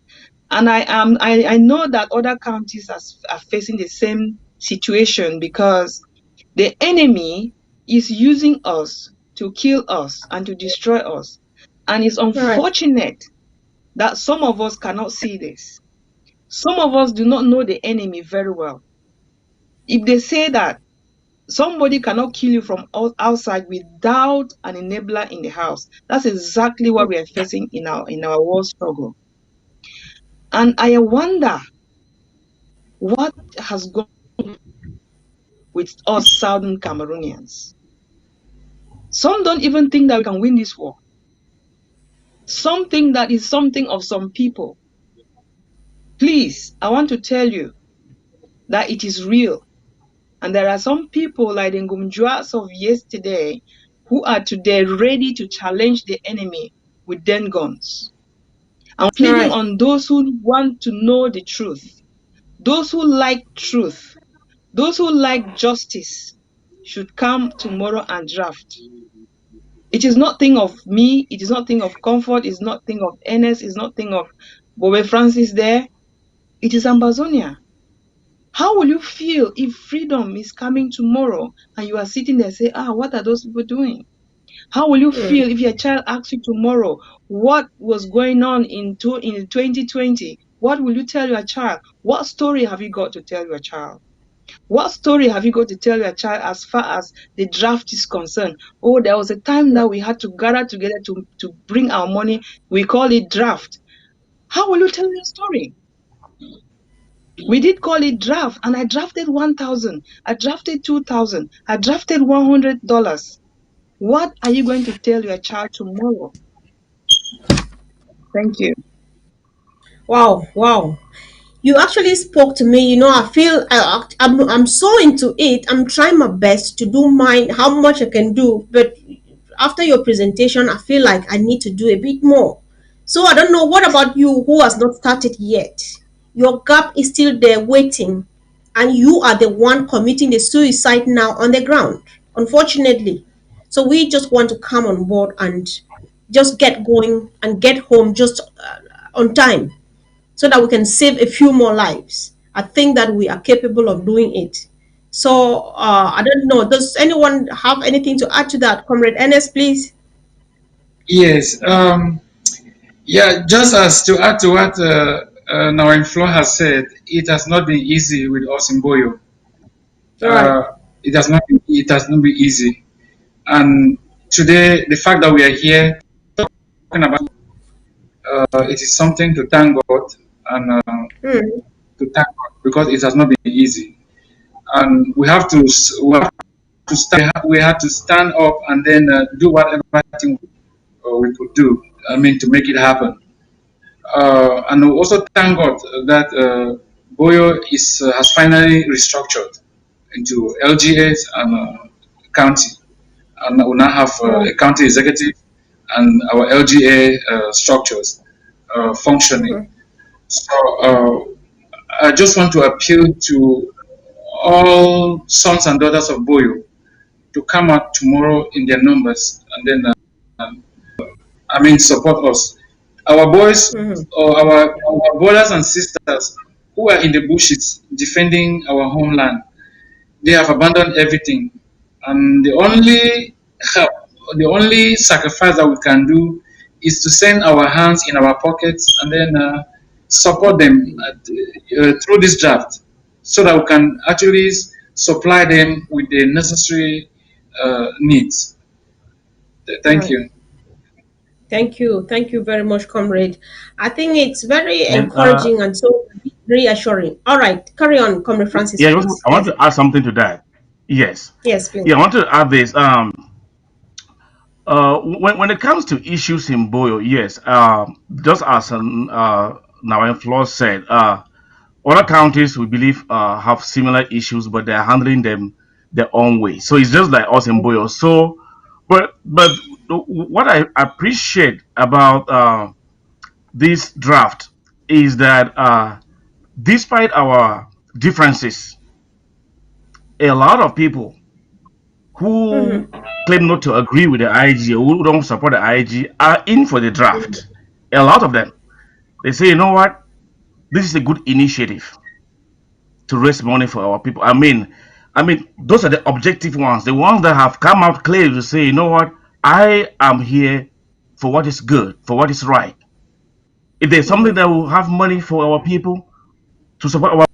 And I know that other counties are facing the same situation because the enemy is using us to kill us and to destroy us. And it's unfortunate that some of us cannot see this. Some of us do not know the enemy very well. If they say that somebody cannot kill you from outside without an enabler in the house, that's exactly what we are facing in our war struggle. And I wonder what has gone with us Southern Cameroonians. Some don't even think that we can win this war. Some think that is something of some people. Please, I want to tell you that it is real. And there are some people like the Ngumjuas of yesterday who are today ready to challenge the enemy with den guns. I'm pleading on those who want to know the truth, those who like truth, those who like justice should come tomorrow and draft. It is not thing of me, it is not thing of Comfort, it's not thing of Ernest, it's not thing of Bobe Francis there. It is Ambazonia. How will you feel if freedom is coming tomorrow and you are sitting there and say, what are those people doing? How will you feel if your child asks you tomorrow what was going on in 2020? What will you tell your child? What story have you got to tell your child? What story have you got to tell your child as far as the draft is concerned? Oh, there was a time that we had to gather together to bring our money. We call it draft. How will you tell your story? We did call it draft, and I drafted 1,000. I drafted 2,000. I drafted $100. What are you going to tell your child tomorrow? Thank you. Wow. You actually spoke to me. I feel I'm so into it. I'm trying my best to do mine, how much I can do. But after your presentation, I feel like I need to do a bit more. So I don't know. What about you, who has not started yet? Your gap is still there waiting, and you are the one committing the suicide now on the ground, unfortunately. So we just want to come on board and just get going and get home just on time, so that we can save a few more lives. I think that we are capable of doing it. So I don't know. Does anyone have anything to add to that, Comrade Ernest, please? Yes. Yeah, just as to add to what Nawin Flo has said, it has not been easy with us in Boyo. It has not been easy. And today, the fact that we are here talking about it is something to thank God and to thank God because it has not been easy. And we have to we have to stand up and then do whatever thing we could do. I mean, to make it happen. And we also thank God that Boyo has finally restructured into LGAs and county, and we now have a county executive and our LGA structures functioning. So I just want to appeal to all sons and daughters of Boyo to come out tomorrow in their numbers and then support us. Our boys or our brothers and sisters who are in the bushes defending our homeland, they have abandoned everything, and the only help, the only sacrifice that we can do is to send our hands in our pockets and then support them through this draft, so that we can actually supply them with the necessary needs. Thank you. Thank you. Thank you very much, comrade. I think it's very And encouraging and so reassuring. All right, carry on, Comrade Francis, yeah, please. I want Yes. to add something to that. Yes. Yes, please. Yeah, I want to add this. When it comes to issues in Boyo, yes, just as Nawain Flaw said, other counties we believe have similar issues, but they're handling them their own way. So it's just like us in Boyo. So, but what I appreciate about this draft is that despite our differences, a lot of people who Mm-hmm. claim not to agree with the IG or who don't support the IG are in for the draft. A lot of them. They say, you know what? This is a good initiative to raise money for our people. I mean, those are the objective ones, the ones that have come out clearly to say, you know what? I am here for what is good, for what is right. If there's something Mm-hmm. that will have money for our people to support our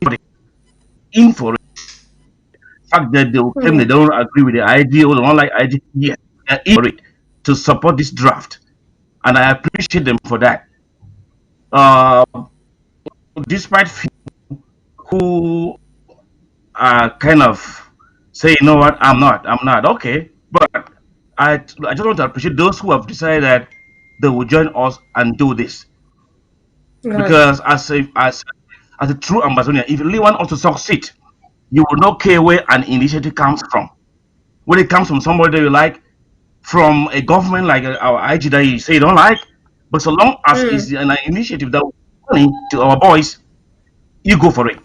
people, in for it. The fact that they will claim they Mm-hmm. don't agree with the IG or they don't like IG, yes, they're in for it to support this draft. And I appreciate them for that. Uh, despite who are kind of say, you know what, I'm not okay, but I just want to appreciate those who have decided that they will join us and do this Right. because as a true Amazonian, if you really want us to succeed, you will not care where an initiative comes from. When it comes from somebody that you like, from a government like our IG that you say you don't like, but so long as it's Mm. an initiative that will bring money to our boys, you go for it.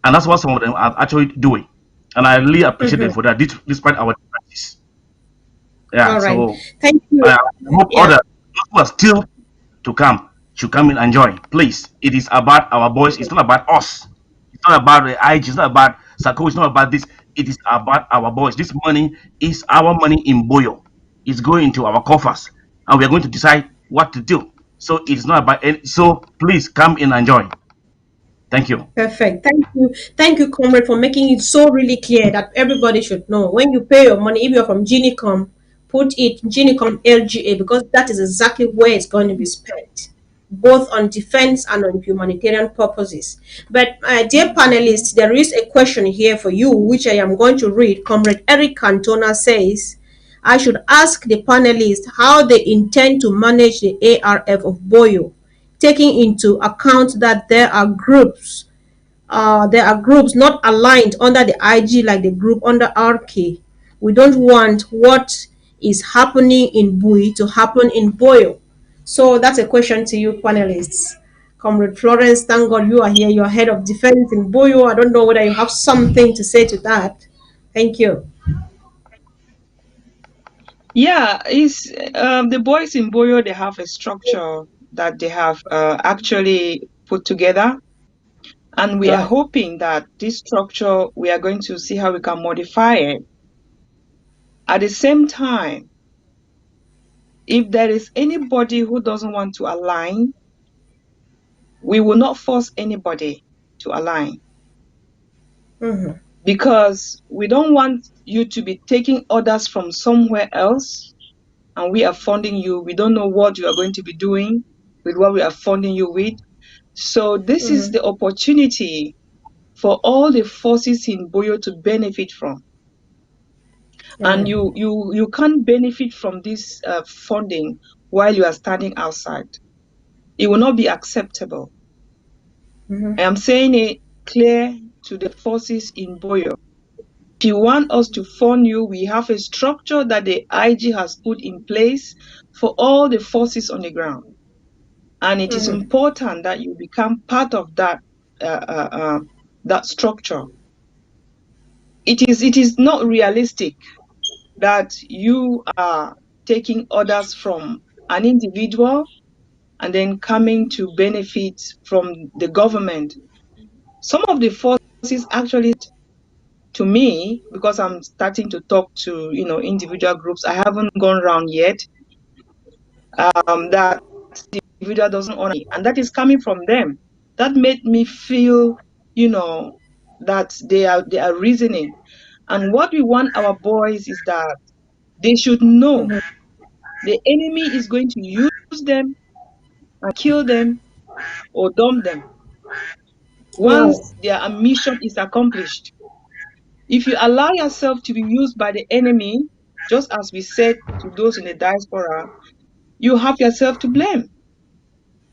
And that's what some of them are actually doing. And I really appreciate them Mm-hmm. for that, despite our differences. Yeah, All right. so Thank you. I hope Yeah. others who are still to come should come in and join. Please, it is about our boys. It's not about us. It's not about the IG. It's not about Sako. It's not about this. It is about our boys. This money is our money in Boyo. It's going to our coffers, and we are going to decide what to do. So it's not about any. So please come in and join. Thank you. Perfect. Thank you. Thank you, comrade, for making it so really clear that everybody should know. When you pay your money, if you're from Ginicom, put it Ginicom LGA because that is exactly where it's going to be spent, both on defense and on humanitarian purposes. But, dear panelists, there is a question here for you, which I am going to read. Comrade Eric Cantona says, I should ask the panelists how they intend to manage the ARF of Boyo, taking into account that there are groups not aligned under the IG like the group under RK. We don't want what is happening in Bui to happen in Boyo. So that's a question to you, panelists. Comrade Florence, thank God you are here. You're head of defense in Boyo. I don't know whether you have something to say to that. Thank you. Yeah, it's the boys in Boyo, they have a structure that they have actually put together. And we are Right. hoping that this structure, we are going to see how we can modify it. At the same time, if there is anybody who doesn't want to align, we will not force anybody to align Mm-hmm. because we don't want you to be taking orders from somewhere else and we are funding you. We don't know what you are going to be doing with what we are funding you with. So this is Mm-hmm. the opportunity for all the forces in Boyo to benefit from. And Right. you can't benefit from this funding while you are standing outside. It will not be acceptable. I Mm-hmm. am saying it clear to the forces in Boyo. If you want us to fund you, we have a structure that the IG has put in place for all the forces on the ground. And it is Mm-hmm. important that you become part of that structure. It is not realistic that you are taking orders from an individual and then coming to benefit from the government. Some of the forces actually, to me, because I'm starting to talk to individual groups, I haven't gone round yet. That the individual doesn't honor me, and that is coming from them. That made me feel, that they are reasoning. And what we want our boys is that they should know the enemy is going to use them and kill them or dump them Wow. once their mission is accomplished. If you allow yourself to be used by the enemy, just as we said to those in the diaspora, you have yourself to blame.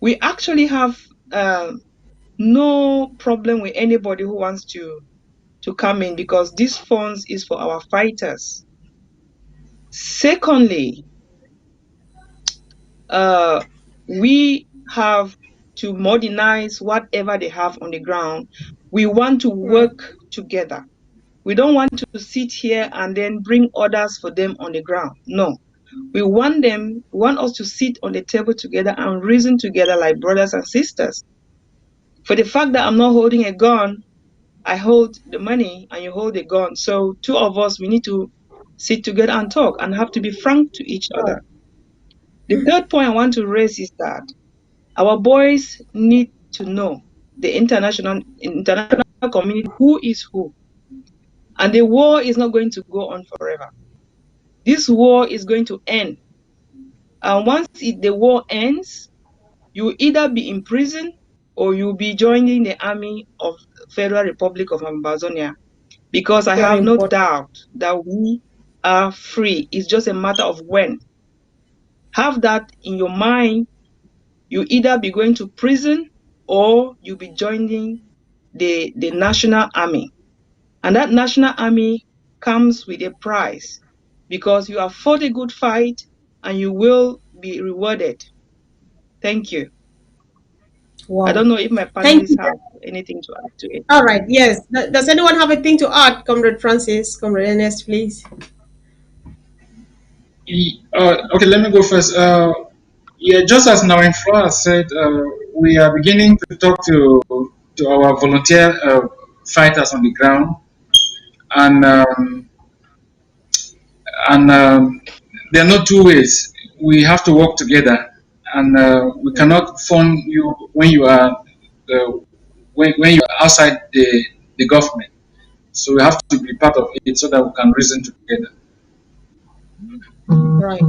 We actually have no problem with anybody who wants to come in because this funds is for our fighters. Secondly, we have to modernize whatever they have on the ground. We want to work together. We don't want to sit here and then bring orders for them on the ground. No. We want us to sit on the table together and reason together like brothers and sisters. For the fact that I'm not holding a gun, I hold the money and you hold the gun. So two of us, we need to sit together and talk and have to be frank to each other. The third point I want to raise is that our boys need to know the international community who is who. And the war is not going to go on forever. This war is going to end. And once the war ends, you will either be in prison or you'll be joining the army of Federal Republic of Ambazonia. Because I have no doubt that we are free. It's just a matter of when. Have that in your mind. You either be going to prison or you'll be joining the national army. And that national army comes with a price because you have fought a good fight and you will be rewarded. Thank you. Wow. I don't know if my panelists have anything to add to it. All right. Yes. Does anyone have anything to add, Comrade Francis, Comrade Ernest, please? Okay, let me go first. Yeah, just as Narinfra said, we are beginning to talk to our volunteer fighters on the ground, and there are no two ways. We have to work together, and we cannot fund you when you are when you are outside the government. So we have to be part of it so that we can reason together. Right.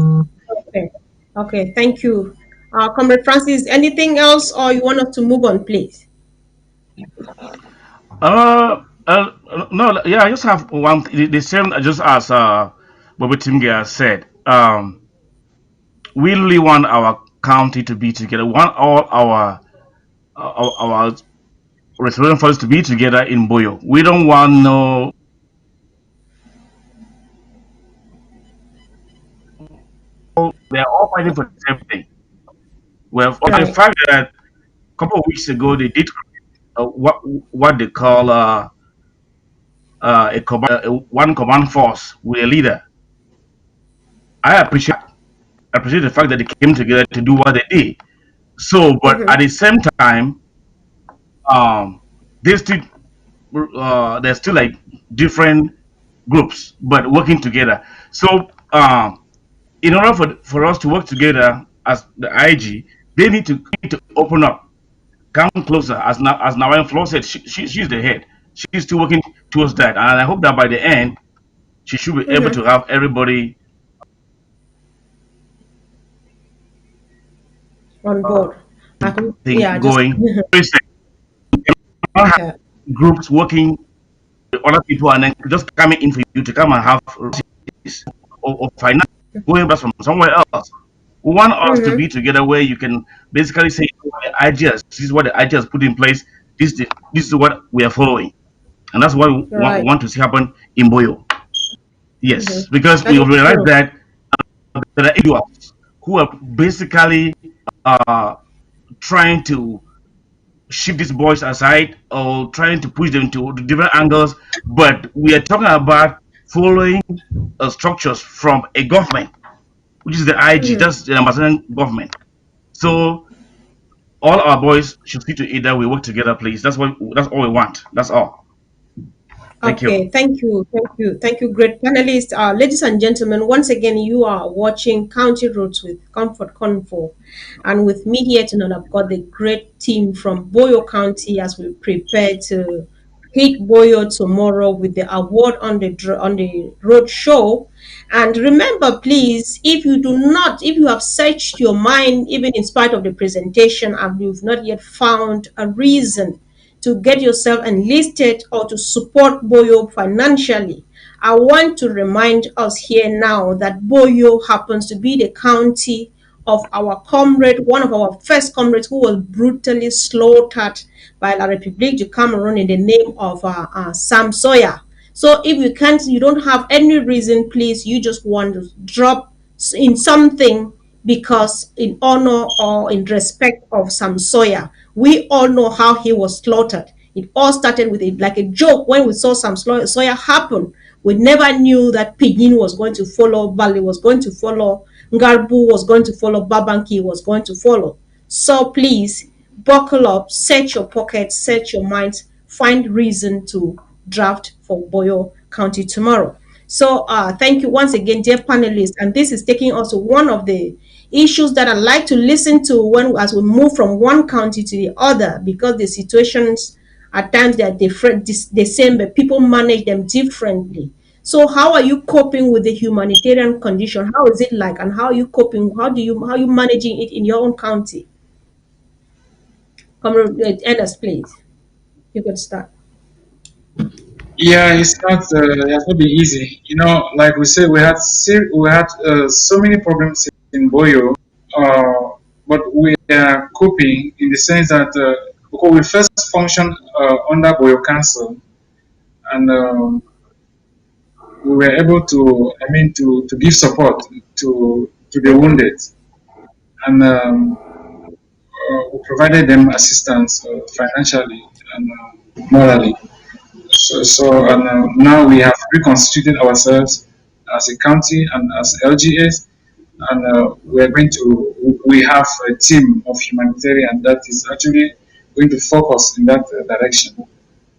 Okay. Okay. Thank you. Comrade Francis, anything else or you want us to move on, please? No, yeah, I just have one. The same, just as Bobby Timger said. We really want our county to be together. We want all our restoration forces to be together in Boyo. We don't want no. They're all fighting for the same thing. Well, for the fact that a couple of weeks ago they did what they call one command force with a leader. I appreciate the fact that they came together to do what they did. So, but at the same time, they still they're still like different groups, but working together. So, in order for us to work together as the IG, they need to open up, come closer. As Nawain Flo said, she's the head. She's still working towards that, and I hope that by the end, she should be able to have everybody on board. Going. Groups working with other people and then just coming in for you to come and have or finance going back from somewhere else. We want us to be together where you can basically say the ideas. This is what the ideas put in place. This is what we are following, and that's what we want to see happen in Boyo. Yes, because we realize that there are individuals who are basically trying to shift these boys aside or trying to push them to different angles, but we are talking about following structures from a government, which is the IG, that's the Amazonian government. So all our boys should see to it that we work together, please. That's all we want. That's all. Thank you. Thank you, great panelists. Ladies and gentlemen, once again, you are watching County Roads with Comfort Convo. And with me here tonight, I've got the great team from Boyo County as we prepare to hit Boyo tomorrow with the award on the road show. And remember, please, if you have searched your mind, even in spite of the presentation, and you've not yet found a reason to get yourself enlisted or to support Boyo financially, I want to remind us here now that Boyo happens to be the county of our comrade, one of our first comrades who was brutally slaughtered by La République du Cameroon in the name of Sam Sawyer. So if you don't have any reason, please, you just want to drop in something because in honor or in respect of Sam Sawyer. We all know how he was slaughtered. It all started with like a joke when we saw Sam Sawyer happen. We never knew that Pidgin was going to follow, Bali was going to follow, Ngarbu was going to follow, Babanki was going to follow. So please, buckle up, set your pockets, set your minds, find reason to draft for Boyo County tomorrow. So thank you once again, dear panelists. And this is taking us to one of the issues that I like to listen to as we move from one county to the other, because the situations at times they are different, the same, but people manage them differently. So how are you coping with the humanitarian condition? How is it like, and how are you coping? How are you managing it in your own county? Comrade Ellis, please. You can start. Yeah, it has not been easy. You know, like we said, we had so many problems in Boyo, but we are coping in the sense that because we first functioned under Boyo Council, and we were able to, to give support to the wounded, and we provided them assistance financially and morally. So now we have reconstituted ourselves as a county and as LGS, and we have a team of humanitarian that is actually going to focus in that direction.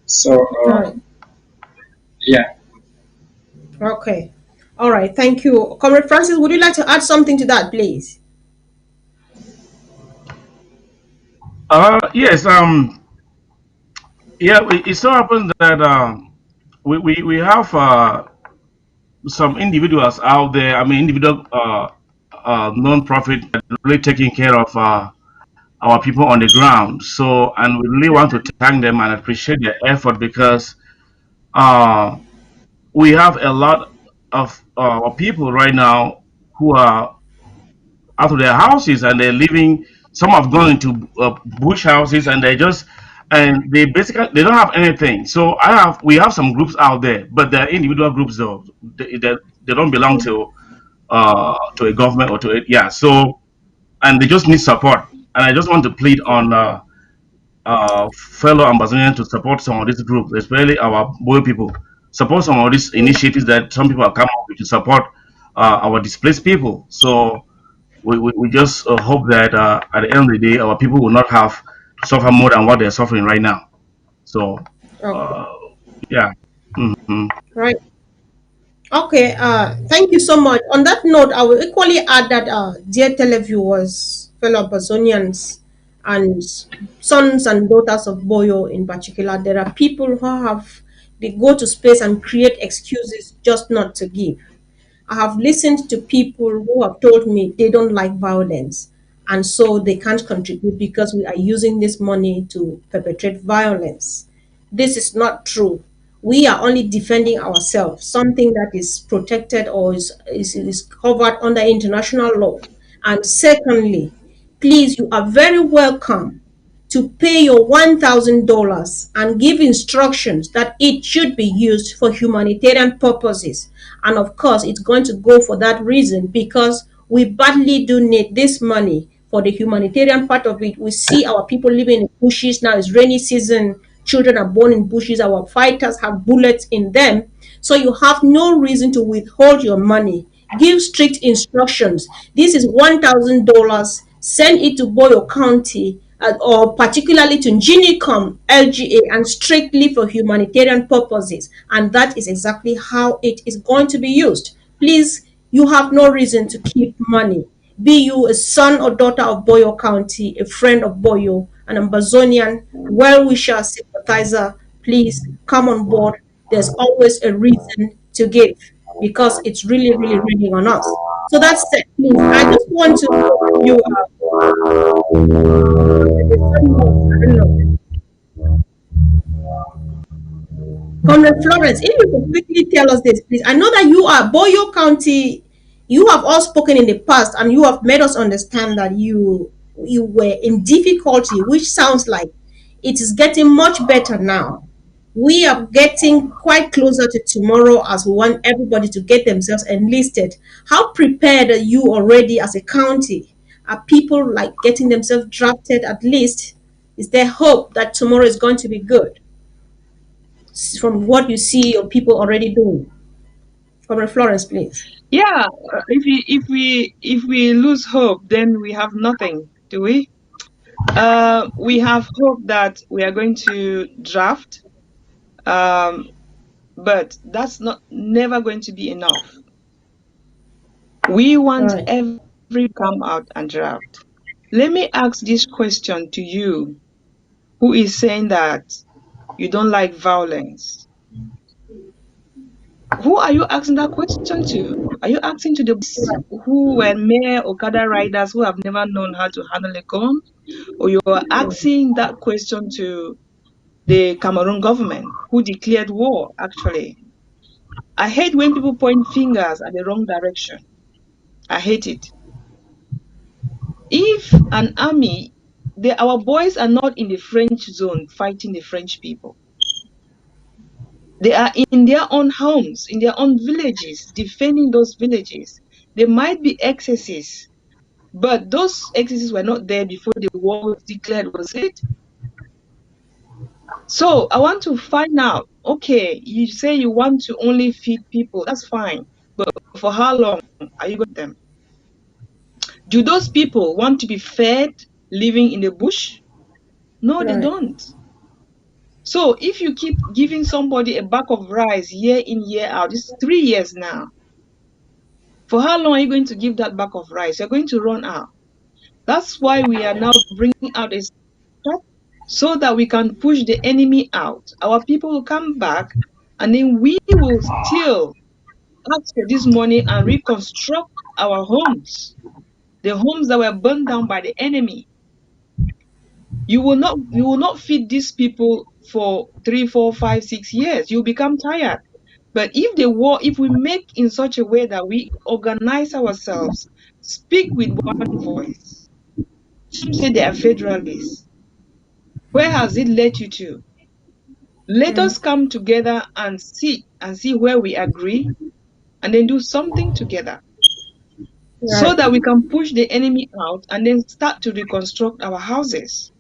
So, Right. yeah. Okay. All right. Thank you. Comrade Francis, would you like to add something to that, please? Yes. Yeah. It so happens that we have some individuals out there. I mean, individual non-profit that really taking care of our people on the ground. So, and we really want to thank them and appreciate their effort because uh, we have a lot of people right now who are out of their houses and they're living. Some have gone into bush houses and they basically they don't have anything. So we have some groups out there, but they're individual groups though. They don't belong to a government or to it. Yeah. So and they just need support. And I just want to plead on fellow Ambazonians to support some of these groups, especially our boy people. Support some of these initiatives that some people have come up with to support our displaced people. So we just hope that at the end of the day, our people will not have to suffer more than what they're suffering right now. So, Okay. uh, yeah. Mhm. Right. Okay. Thank you so much. On that note, I will equally add that, dear televiewers, fellow Amazonians, and sons and daughters of Boyo in particular, there are people who they go to space and create excuses just not to give. I have listened to people who have told me they don't like violence and so they can't contribute because we are using this money to perpetrate violence. This is not true. We are only defending ourselves, something that is protected or is covered under international law. And secondly, please, you are very welcome to pay your $1,000 and give instructions that it should be used for humanitarian purposes. And of course, it's going to go for that reason because we badly do need this money for the humanitarian part of it. We see our people living in bushes now. It's rainy season. Children are born in bushes. Our fighters have bullets in them. So you have no reason to withhold your money. Give strict instructions. This is $1,000. Send it to Boyo County or particularly to Ginicom LGA and strictly for humanitarian purposes. And that is exactly how it is going to be used. Please, you have no reason to keep money. Be you a son or daughter of Boyo County, a friend of Boyo, an Ambazonian, well-wisher, sympathizer, please come on board, there's always a reason to give because it's really, really raining on us. So that's it, please. I just want to know if you the sun was, I don't know. Comrade Florence, if you could quickly tell us this, please. I know that you are Boyo County. You have all spoken in the past, and you have made us understand that you were in difficulty, which sounds like it is getting much better now. We are getting quite closer to tomorrow as we want everybody to get themselves enlisted. How prepared are you already as a county? Are people like getting themselves drafted at least? Is there hope that tomorrow is going to be good? From what you see your people already doing. From Florence, please. Yeah, if we lose hope, then we have nothing, do we? We have hope that we are going to draft, but that's not never going to be enough. We want Right. every come out and draft. Let me ask this question to you, who is saying that you don't like violence. Who are you asking that question to? Are you asking to the boys who were mere Okada riders who have never known how to handle a gun? Or you are asking that question to the Cameroon government who declared war, actually? I hate when people point fingers at the wrong direction. I hate it. If an army, our boys are not in the French zone fighting the French people. They are in their own homes, in their own villages, defending those villages. There might be excesses, but those excesses were not there before the war was declared, was it? So I want to find out, okay, you say you want to only feed people, that's fine. But for how long are you going to them? Do those people want to be fed living in the bush? No, they don't. So if you keep giving somebody a bag of rice year in, year out, it's 3 years now. For how long are you going to give that bag of rice? You're going to run out. That's why we are now bringing out a stop so that we can push the enemy out. Our people will come back and then we will still ask for this money and reconstruct our homes, the homes that were burned down by the enemy. You will not feed these people for 3, 4, 5, 6 years. You'll become tired. But if we make in such a way that we organize ourselves, speak with one voice. Some say they are federalists. Where has it led you to? Let us come together and see where we agree and then do something together. So that we can push the enemy out and then start to reconstruct our houses.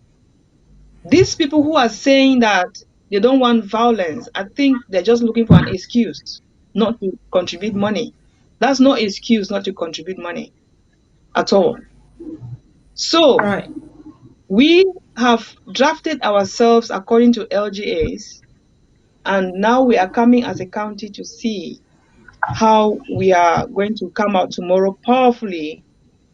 These people who are saying that they don't want violence, I think they're just looking for an excuse not to contribute money. That's no excuse not to contribute money at all. So we have drafted ourselves according to LGAs, and now we are coming as a county to see how we are going to come out tomorrow powerfully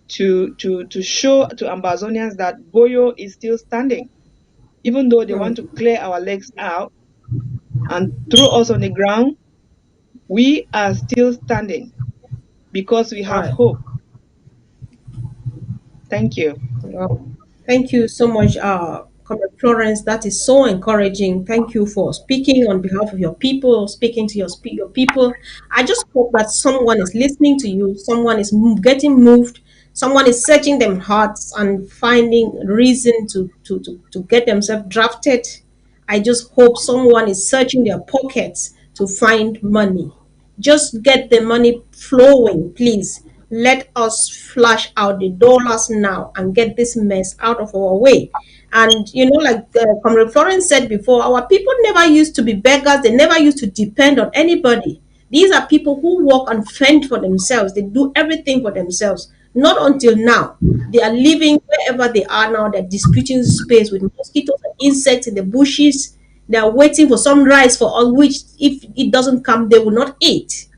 to show to Ambazonians that Boyo is still standing. Even though they want to clear our legs out and throw us on the ground, we are still standing because we have hope. Thank you. Well, thank you so much, Comrade Florence. That is so encouraging. Thank you for speaking on behalf of your people, speaking to your people. I just hope that someone is listening to you, someone is getting moved, someone is searching their hearts and finding reason to get themselves drafted. I just hope someone is searching their pockets to find money. Just get the money flowing, please. Let us flush out the dollars now and get this mess out of our way. And like Comrade Florence said before, our people never used to be beggars. They never used to depend on anybody. These are people who work and fend for themselves. They do everything for themselves. Not until now. They are living wherever they are now. They're disputing space with mosquitoes and insects in the bushes. They are waiting for some rice for all which, if it doesn't come, they will not eat.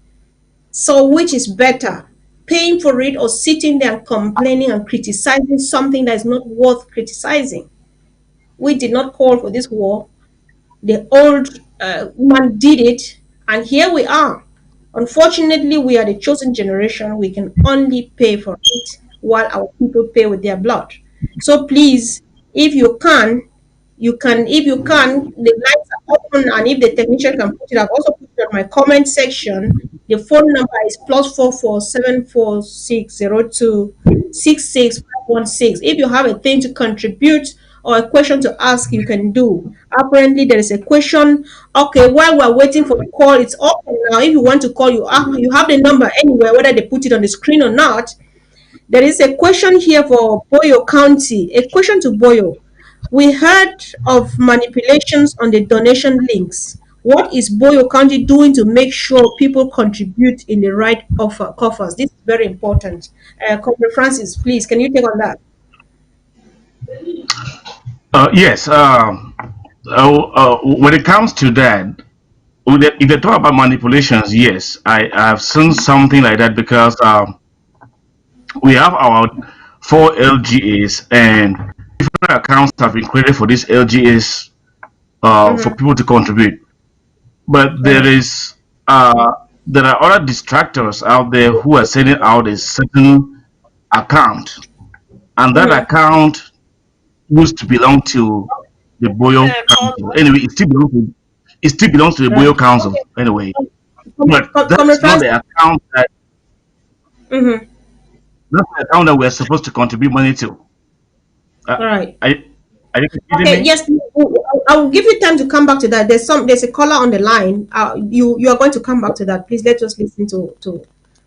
So, which is better? Paying for it or sitting there and complaining and criticizing something that is not worth criticizing? We did not call for this war. The old man did it, and here we are. Unfortunately, we are the chosen generation. We can only pay for it while our people pay with their blood. So please, if you can, if you can, the lines are open, and if the technician can put it, I've also put it on my comment section. The phone number is +447460266516. If you have a thing to contribute or a question to ask, you can do. Apparently, there is a question. Okay, while we're waiting for the call, it's open now. If you want to call, you have the number anywhere, whether they put it on the screen or not. There is a question here for Boyo County. A question to Boyo. We heard of manipulations on the donation links. What is Boyo County doing to make sure people contribute in the right coffers? This is very important. Comrade Francis, please, can you take on that? Yes. When it comes to that, if they talk about manipulations, yes, I've seen something like that because we have our four LGAs and different accounts have been created for these LGAs for Mm-hmm. people to contribute. But Right. there are other distractors out there who are sending out a certain account, and that Mm-hmm. account used to belong to the Boyo Council. Anyway, it still belongs to the Right. Boyo Council Okay. anyway. But Comrade Francis. Mm-hmm. that's the account that we're supposed to contribute money to. All Uh, right. are, are you kidding Okay, me? yes, I will give you time to come back to that. There's a caller on the line. You are going to come back to that. Please let us listen to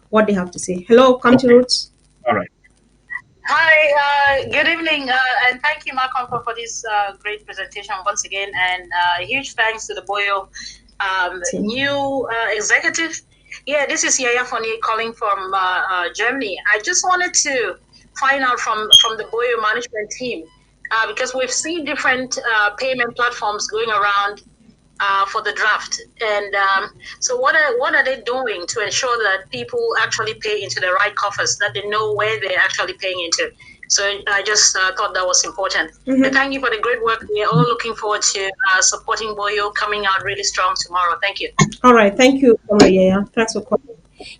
what they have to say. Hello, come to Okay, Roots. all right. Hi, good evening, and thank you, Malcolm, for this great presentation once again. And huge thanks to the Boyo new executive. Yeah, this is Yaya Foni calling from Germany. I just wanted to find out from the Boyo management team because we've seen different payment platforms going around for the draft. And so what are they doing to ensure that people actually pay into the right coffers, that they know where they're actually paying into? So I just thought that was important. Mm-hmm. And thank you for the great work. We are all looking forward to supporting Boyo coming out really strong tomorrow. Thank you. All right, thank you, Comrade Yaya. Thanks for calling.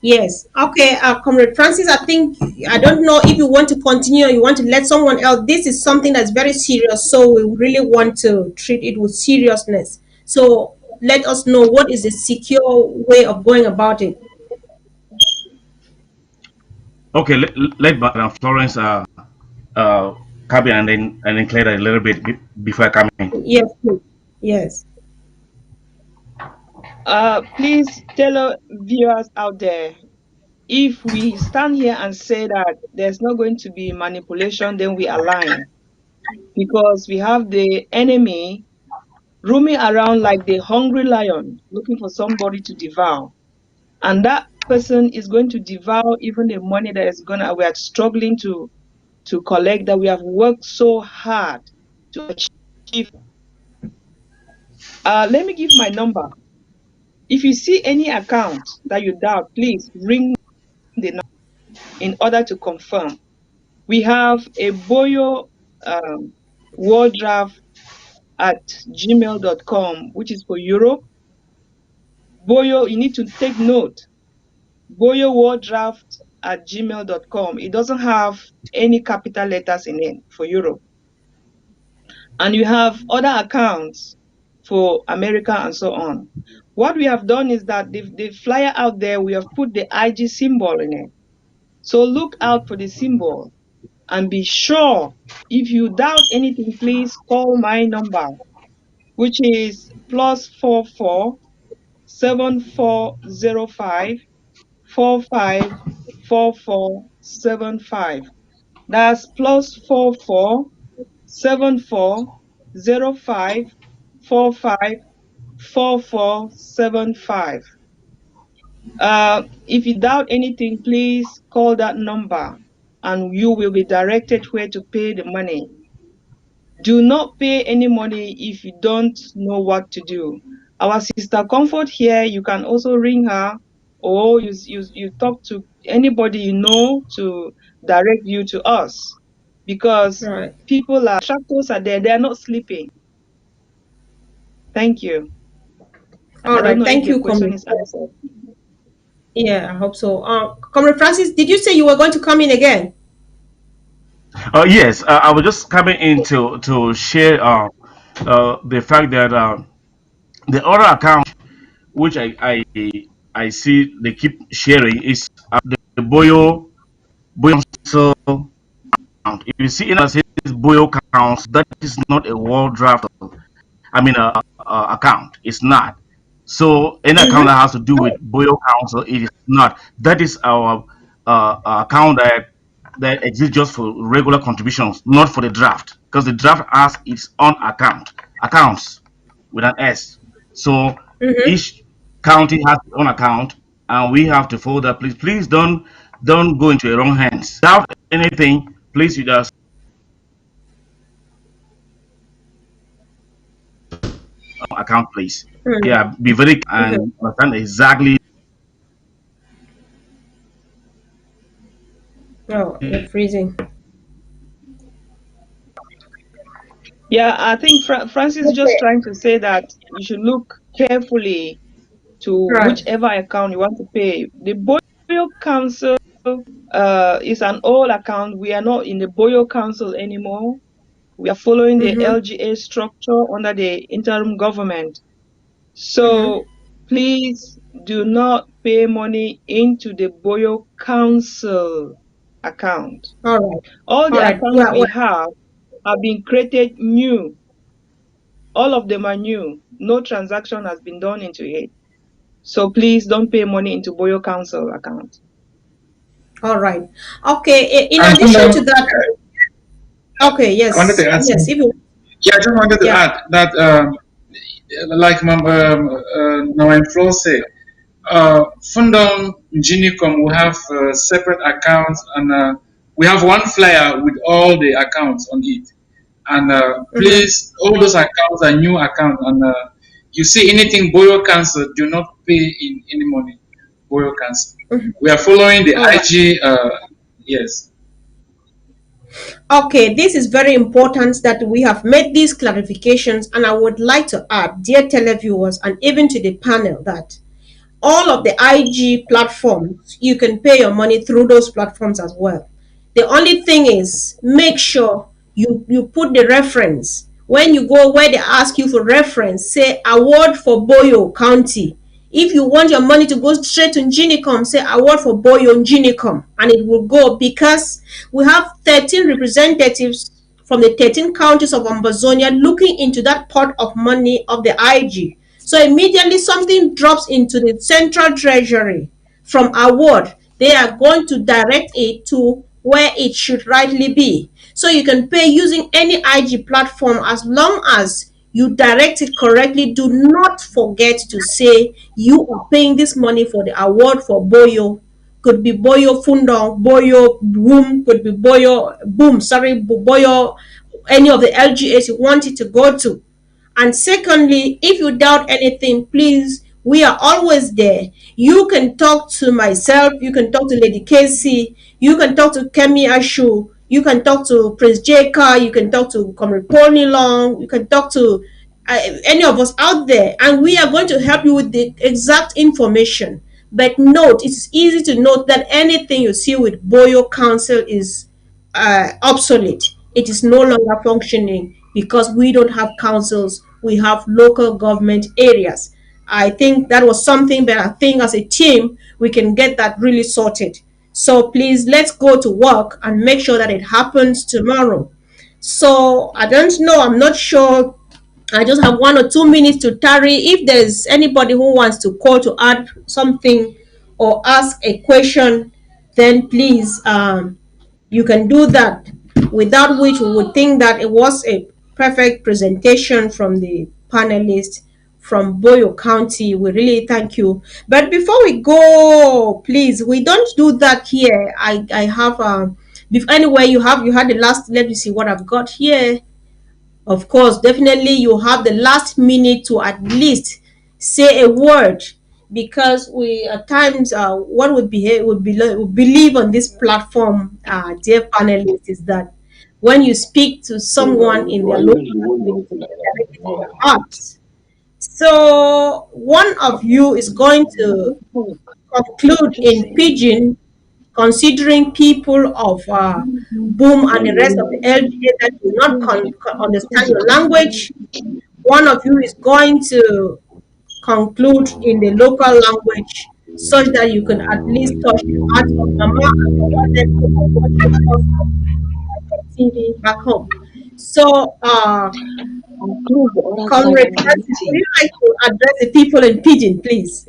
Yes. Okay, Comrade Francis, I think, I don't know if you want to continue or you want to let someone else. This is something that's very serious, so we really want to treat it with seriousness. So let us know what is the secure way of going about it. Okay, let Madam Florence uh, come in and then clear that a little bit before I come in. Yes, please. Yes. Please tell our viewers out there, if we stand here and say that there's not going to be manipulation, then we are lying. Because we have the enemy roaming around like the hungry lion, looking for somebody to devour. And that person is going to devour even the money that is gonna we are struggling to collect, that we have worked so hard to achieve. Let me give my number. If you see any account that you doubt, please ring the number in order to confirm. We have a Boyo wardraft at gmail.com, which is for Europe. Boyo, you need to take note. Boyo wardraft at gmail.com. It doesn't have any capital letters in it for Europe. And you have other accounts for America and so on. What we have done is that the flyer out there, we have put the IG symbol in it. So look out for the symbol and be sure. If you doubt anything, please call my number, which is +44 7405 454475. That's +44 7405 454475. If you doubt anything, please call that number and you will be directed where to pay the money. Do not pay any money if you don't know what to do. Our sister Comfort here, you can also ring her, or you talk to anybody you know to direct you to us, because Right. people are, tractors are there, they're not sleeping. Thank you. All I don't right. know if Thank the you, question Comrade. is answered. Yeah, I hope so. Comrade Francis, did you say you were going to come in again? Yes, I was just coming in to share the fact that the other account which I see they keep sharing is the Boyo Council account. If you see in that says Boyo Council, that is not a wall draft. I mean, account. It's not. So any account Mm-hmm. that has to do with Boyo Council, it is not. That is our account that exists just for regular contributions, not for the draft, because the draft has its own accounts with an S. So Mm-hmm. each county has its own account, and we have to follow that. Please don't go into the wrong hands. Without anything, please you just account, please. Yeah, be very Mm-hmm. and understand exactly. Oh, you're freezing. Yeah, I think Francis is just trying to say that you should look carefully to Right. whichever account you want to pay. The Boyo Council is an old account. We are not in the Boyo Council anymore. We are following the Mm-hmm. LGA structure under the interim government. Mm-hmm. So please do not pay money into the Boyo Council account. All right. All All the right. accounts we have been created new. All of them are new. No transaction has been done into it. So please don't pay money into Boyo Council account. All right. Okay. In And addition to that, okay. I wanted Yes. to add Yes. something. If you, Yeah, I just wanted to yeah. add that, like Noam Flo said, Fundum Ginicom will have separate accounts, and we have one flyer with all the accounts on it. And Mm-hmm. please, all those accounts are new accounts, and you see anything Boyo Council, do not pay in any money. Boyo Council. Mm-hmm. We are following the All right. IG. Yes. Okay, this is very important that we have made these clarifications, and I would like to add, dear televiewers, and even to the panel, that all of the IG platforms, you can pay your money through those platforms as well. The only thing is, make sure you put the reference. When you go where they ask you for reference, say award for Boyo County. If you want your money to go straight to Ginicom, say award for Boyo and Ginicom, and it will go, because we have 13 representatives from the 13 counties of Ambazonia looking into that pot of money of the IG. So immediately something drops into the central treasury from award, they are going to direct it to where it should rightly be. So you can pay using any IG platform as long as you direct it correctly. Do not forget to say you are paying this money for the award for Boyo. Could be Boyo Fundong, Boyo Boom, could be Boyo Boom, sorry, Boyo, any of the LGAs you want it to go to. And secondly, if you doubt anything, please, we are always there. You can talk to myself, you can talk to Lady Casey, you can talk to Kemi Ashu, you can talk to Prince J.K., you can talk to Comrade Pony Long, you can talk to any of us out there, and we are going to help you with the exact information. But note, it's easy to note that anything you see with Boyo Council is obsolete. It is no longer functioning because we don't have councils, we have local government areas. I think that was something that I think as a team we can get that really sorted. So please, let's go to work and make sure that it happens tomorrow. So I don't know, I'm not sure. I just have 1 or 2 minutes to tarry. If there's anybody who wants to call to add something or ask a question, then please, you can do that. Without which we would think that it was a perfect presentation from the panelists from Boyo County. We really thank you. But before we go, please, we don't do that here. I have anyway, you had the last. Let me see what I've got here. Of course, definitely you have the last minute to at least say a word, because we at times what we believe on this platform, dear panelists, is that when you speak to someone in their local community, directly to their heart, So one of you is going to conclude in Pidgin, considering people of Boom and the rest of the LGA that do not understand your language. One of you is going to conclude in the local language such that you can at least touch the heart of Mama and Papa them who are watching us on TV back home. So, Comrade Francis, would you like to address the people in Pidgin, please?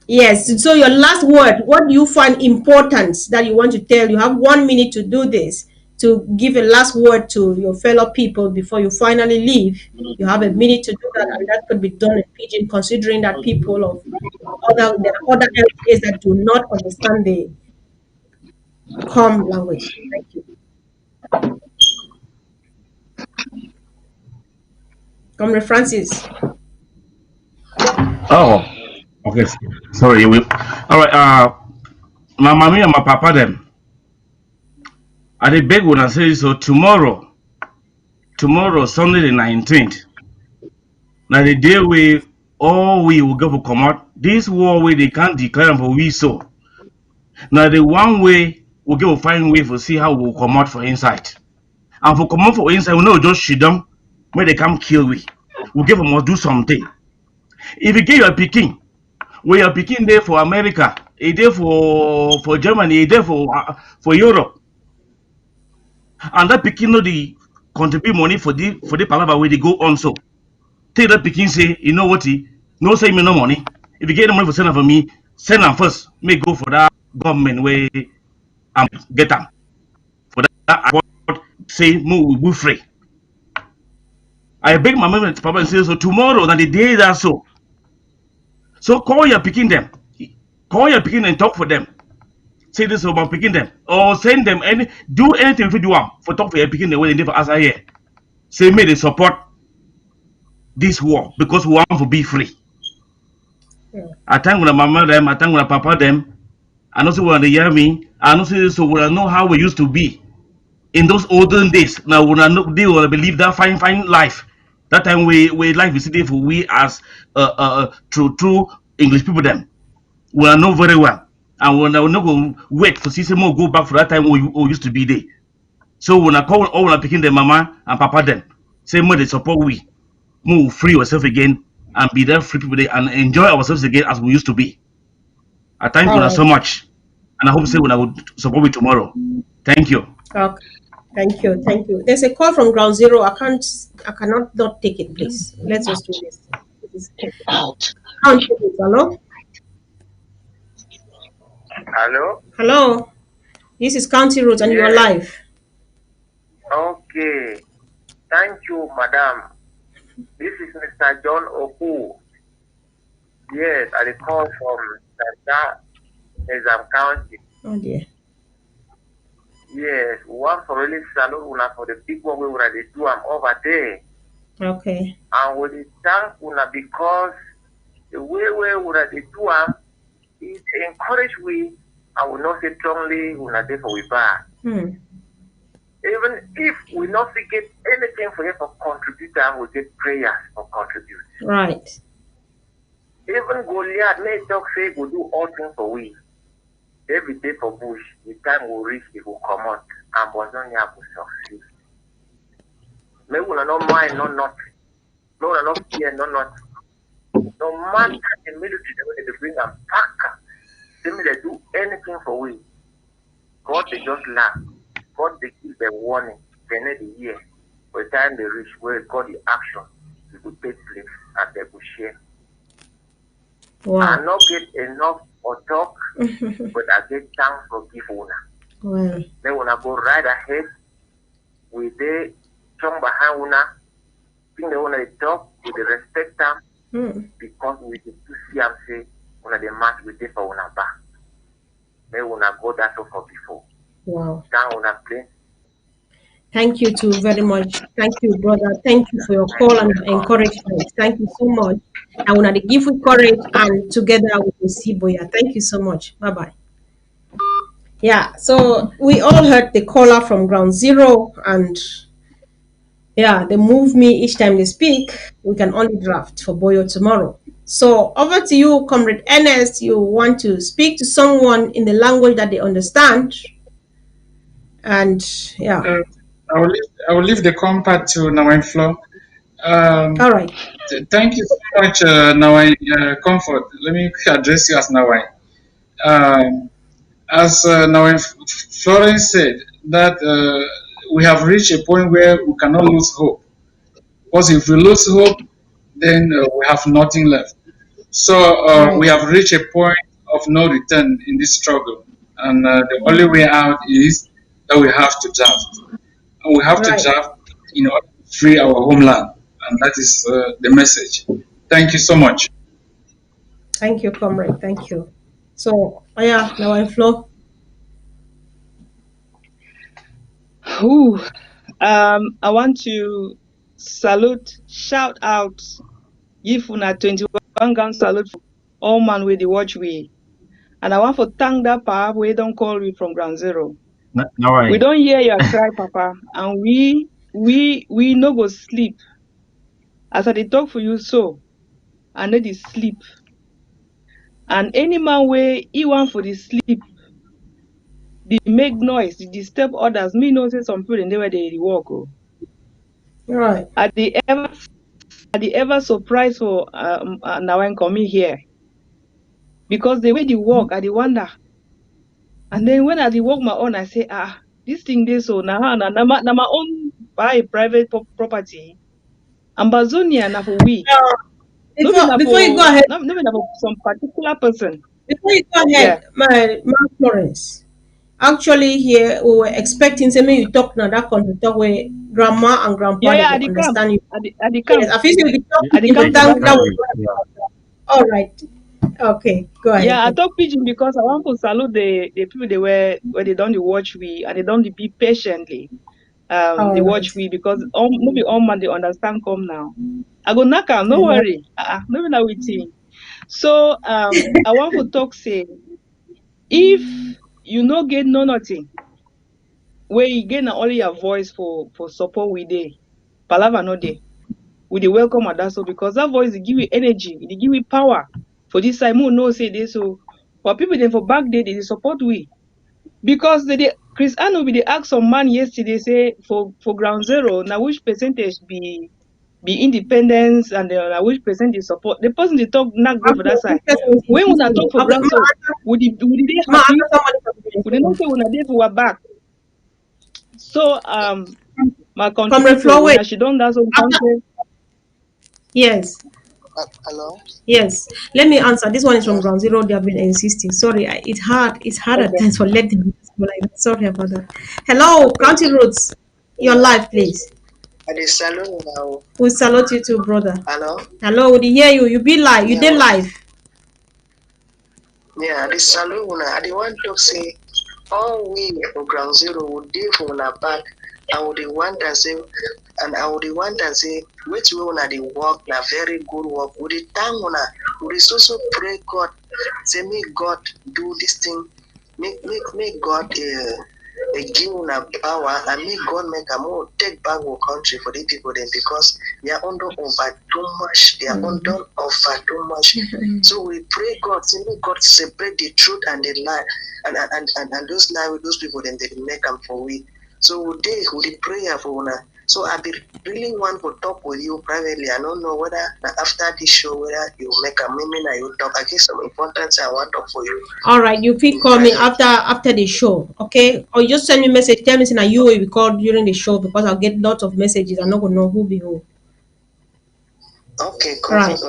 Yes, so your last word, what do you find important that you want to tell? You have 1 minute to do this, to give a last word to your fellow people before you finally leave. You have a minute to do that, and that could be done in Pidgin, considering that people of there are other areas that do not understand the Com language. Thank you. Comrade Francis. Oh, okay. Sorry. All right. My mommy and my papa them. I did beg when I say so tomorrow, Sunday the 19th. Now the day we will go for come out. This war way they can't declare for we so. Now the one way we'll go find way for see how we'll come out for inside. And for come out for inside, we know just shoot them where they come kill we. We'll give them or do something. If you get your picking, where you're picking there for America, a day for Germany, a day for Europe. And that picking no the contribute money for the palava where they go on so. Take that picking say, you know what no say me no money. If you get the money for send for me, send them first. May go for that government way get them. For that say we free. I beg my mom and papa and say so tomorrow that the day that so. So call your picking them. Call your picking and talk for them. Say this about picking them. Or send them do anything if you do for talk for your picking the way they never answer here. Say may they support this war because we want to be free. Yeah. I thank my mama them, I thank my papa them. I know so when they hear me, I know so when I know how we used to be in those olden days. Now when I know they will believe that fine life. That time we life is there for we as true English people them. We I know very well. And when I will not go wait for see more go back for that time we used to be there. So when I call all I'm picking the mama and papa them, say more they support we. Move free ourselves again and be there free people there and enjoy ourselves again as we used to be. I thank you so much. And I hope say when I will support me tomorrow. Thank you. Okay. Thank you. There's a call from Ground Zero. I cannot not take it, please. Let's just do this. Take it out. Hello? Hello. This is County Roads and you're live. Okay. Thank you, madam. This is Mr. John Oku. Yes, I call from Santa Nizam County. Oh dear. Yes, one for really salute for the big one we already do over there. Okay. And we thank una because the way we already do is encourage we and we not say strongly una there for we back. Even if we not get anything for you for contribute, we get prayers for contribute. Right. Even Goliath may talk say we do all things for we. Every day for bush, the time will reach, it will come out, and Bozonia will succeed. May we not mind, no nothing. No, not fear, no nothing. No matter the military, they bring them back. They may do anything for we. God, they just laugh. God, they give them warning. They need the year. By the time they reach where God the action, it will take place and they will share. Wow. I not get enough or talk, but I get thanks for give owner. Wow. Then when I go right ahead, with the come behind owner, think they want to talk with the respect them, because we get to see them say, when they match with the for owner back. Then when I go that for before. Wow. Down on a plane. Thank you too very much. Thank you, brother. Thank you for your call and your encouragement. Thank you so much. I want to give you courage and together we will see Boya. Thank you so much. Bye-bye. Yeah, so we all heard the caller from Ground Zero and Yeah, they move me each time they speak. We can only draft for Boyo tomorrow. So over to you, Comrade Ernest. You want to speak to someone in the language that they understand. And yeah. I will leave the compact to Nawai Flo. All right. Thank you so much, Nawai Comfort. Let me address you as Nawai. As Nawai Florence said, that we have reached a point where we cannot lose hope. Because if we lose hope, then we have nothing left. So we have reached a point of no return in this struggle. And the only way out is that we have to draft. And we have to draft in order to free our homeland. And that is the message. Thank you so much. Thank you, Comrade. Thank you. So, yeah, now I flow. I want to shout out, give una 21 gun salute for all man with the watch we. And I want to thank that Papa we don't call we from ground zero. We don't hear your cry, Papa, and we no go sleep. As I talk for you, so I need to sleep. And any man way he want for the sleep, they make noise, they disturb others. Me know say some people they where they walk. Oh. Right. Are they ever surprised for now I'm coming here? Because the way they walk, I they wonder. And then when I walk my own, I say, this thing they so na my own buy private property. Ambazonia na for we. Before you go ahead, not for some particular person. Before you go ahead, my Florence. Actually, here we were expecting say you talk now that country talk where grandma and grandpa I understand you. I come. Yes, I feel you all right. Okay, go ahead. Yeah, I talk pidgin because I want to salute the people they were where they don't watch we and they don't be patiently. They watch we because maybe all man they understand come now. I go knock am, no worry. Maybe now we think. So I want to talk say if you no get no nothing, where you get only your voice for support we day, palava no day. We dey welcome at that so because that voice dey give you energy, it give you power. For this time, who know say this so for people then for back day they support we. Because Chris Ano be they ask some man yesterday say for ground zero, now which percentage be independence and which percentage support. The person they talk not go for that side. When we talk for ground zero, would they happy? Would they not say when they for back? So my contribution she done that so yes. Hello. Yes. Let me answer. This one is from ground zero. They have been insisting. Sorry, it's hard. It's hard at times for letting people like that. Sorry about that. Hello, County Roads. Your life, please. I salute now. We salute you too, brother. Hello. Hello, we hear you. You be live. You did live. Yeah, the salute now. I want to say all we for ground zero would do for our back. I would want to say, and I would want to say, which way una the work, na very good work. Would the time una, would also pray God, say, make God do this thing, make God give una power, and make God make a more take back our country for the people then because they are under over too much, they are under over too much. So we pray God, say, make God separate the truth and the lie, and those lie with those people then they make them for we. So they who the prayer for una. So I be really want to talk with you privately. I don't know whether after this show whether you make a meeting or you talk. I guess some important I want to talk for you. All right, you pick call me after the show, okay? Or you just send me a message. Tell me say you will be called during the show because I'll get lots of messages. I'm not gonna know who be who. Okay, cool. Right.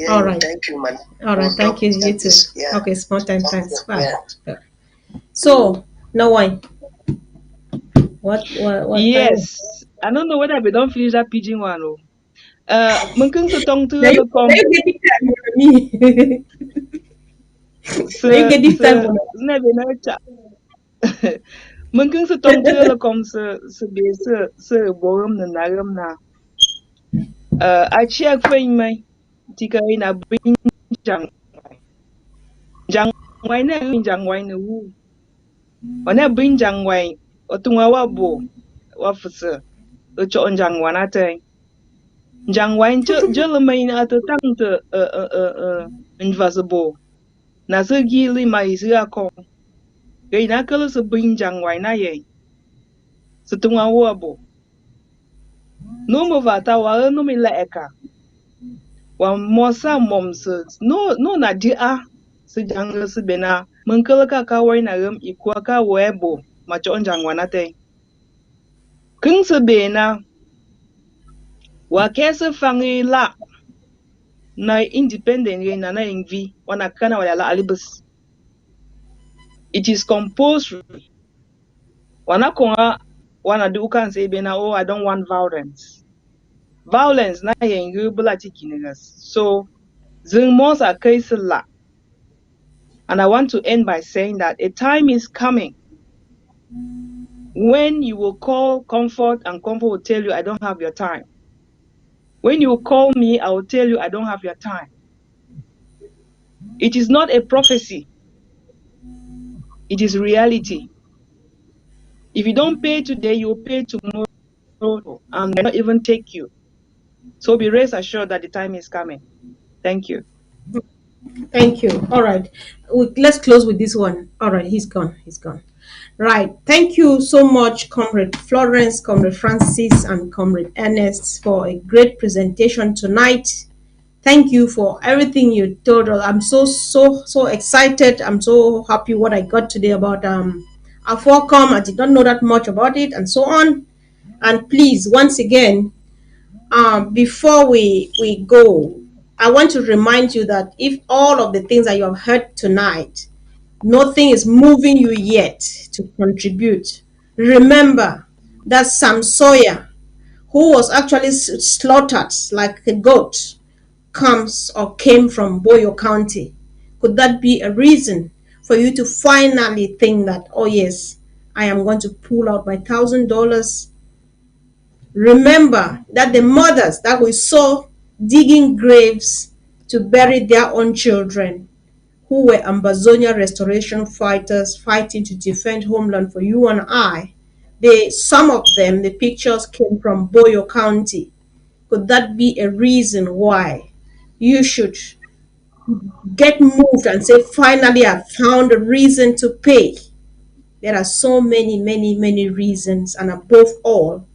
All right. Thank you, man. All right, thank you. You too. Yeah. Okay, small time. Thanks. Bye. Yeah. So now why? What? Yes. I don't know whether we don't finish that pigeon one. Mungkin setong tu lekom. Mungkin setong tu lekom se borum na nagam na. Achi akfeng mai tika ina bring jang wai na jang wai na wu. Wana bring jang wai otunga wabo wafuse. cho njang wanate njang wain je main at tang te invisible na se gili mai zia ko ge na kala se bin jang wain na ye se tunga wo no mo vata wa no mi la eka wa mosa moms no na di a se jang se bena mun kala ka wai na gam ikwa ka webo ma cho njang wanate king se bena wa kese fangi la na independent ye na ingvi wana kana wala alibus. It is compulsory. Wana konga wana do can say bena oh I don't want violence. Violence na ye ingvi bula tikinigas. So zingmos a case la. And I want to end by saying that a time is coming when you will call comfort and comfort will tell you I don't have your time. When you call me, I will tell you I don't have your time. It is not a prophecy. It is reality. If you don't pay today, you will pay tomorrow and may not even take you. So be rest assured that the time is coming. Thank you. Thank you. All right. Let's close with this one. All right. He's gone. He's gone. Right. Thank you so much, Comrade Florence, Comrade Francis, and Comrade Ernest for a great presentation tonight. Thank you for everything you told us. I'm so excited. I'm so happy what I got today about afo-a-kom. I did not know that much about it and so on. And please, once again, before we go, I want to remind you that if all of the things that you have heard tonight, nothing is moving you yet to contribute, remember that Sam Sawyer, who was actually slaughtered like a goat, came from Boyo County. Could that be a reason for you to finally think that, oh yes, I am going to pull out my $1,000? Remember that the mothers that we saw digging graves to bury their own children, who were Ambazonia restoration fighters fighting to defend homeland for you and I, some of them, the pictures came from Boyo County. Could that be a reason why you should get moved and say, finally, I found a reason to pay? There are so many reasons, and above all,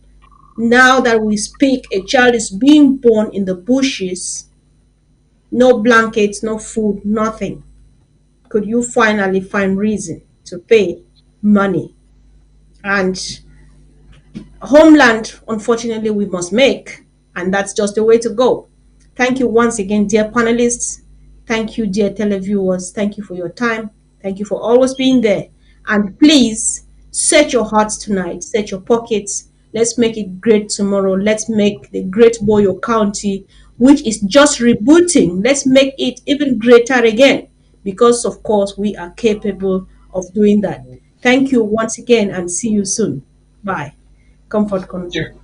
now that we speak, a child is being born in the bushes, no blankets, no food, nothing. Could you finally find reason to pay money? And homeland, unfortunately, we must make, and that's just the way to go. Thank you once again, dear panelists. Thank you, dear televiewers. Thank you for your time. Thank you for always being there. And please, set your hearts tonight, set your pockets. Let's make it great tomorrow. Let's make the great Boyo County, which is just rebooting, let's make it even greater again, because of course we are capable of doing that. Thank you once again, and see you soon. Bye. Comfort Control.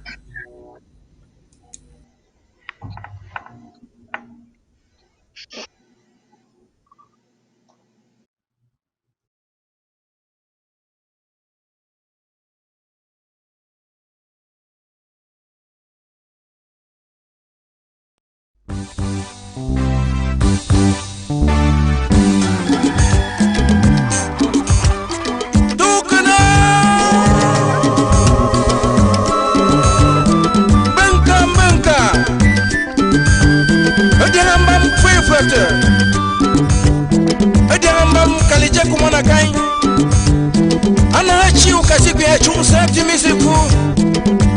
Kalije kumona kai ana chiu kasiku ya chung sabti misiku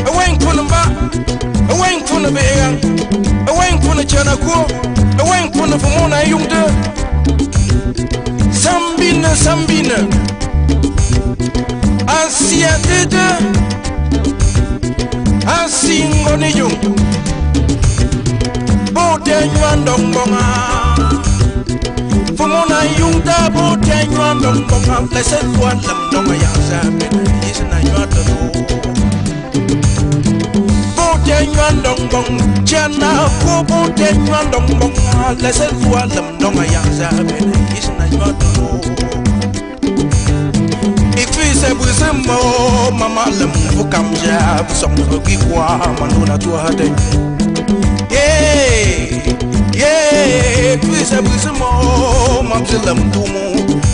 awen kunamba awen kunabe awen kuna chana ko awen kuna fumona yungde sambina asia dede asingo ni yung bote nyandong bonga Fumona yung dabo tenywan dong bong lesen tuan lam dong yang saben isna nyado bo tenywan dong bong jana ko bo tenywan dong bong lesen tuan lam dong yang saben isna nyado if se buzemo mama lem vukamja song gikwa manuna tuade. Yeah, please buzemo mamzelam tumu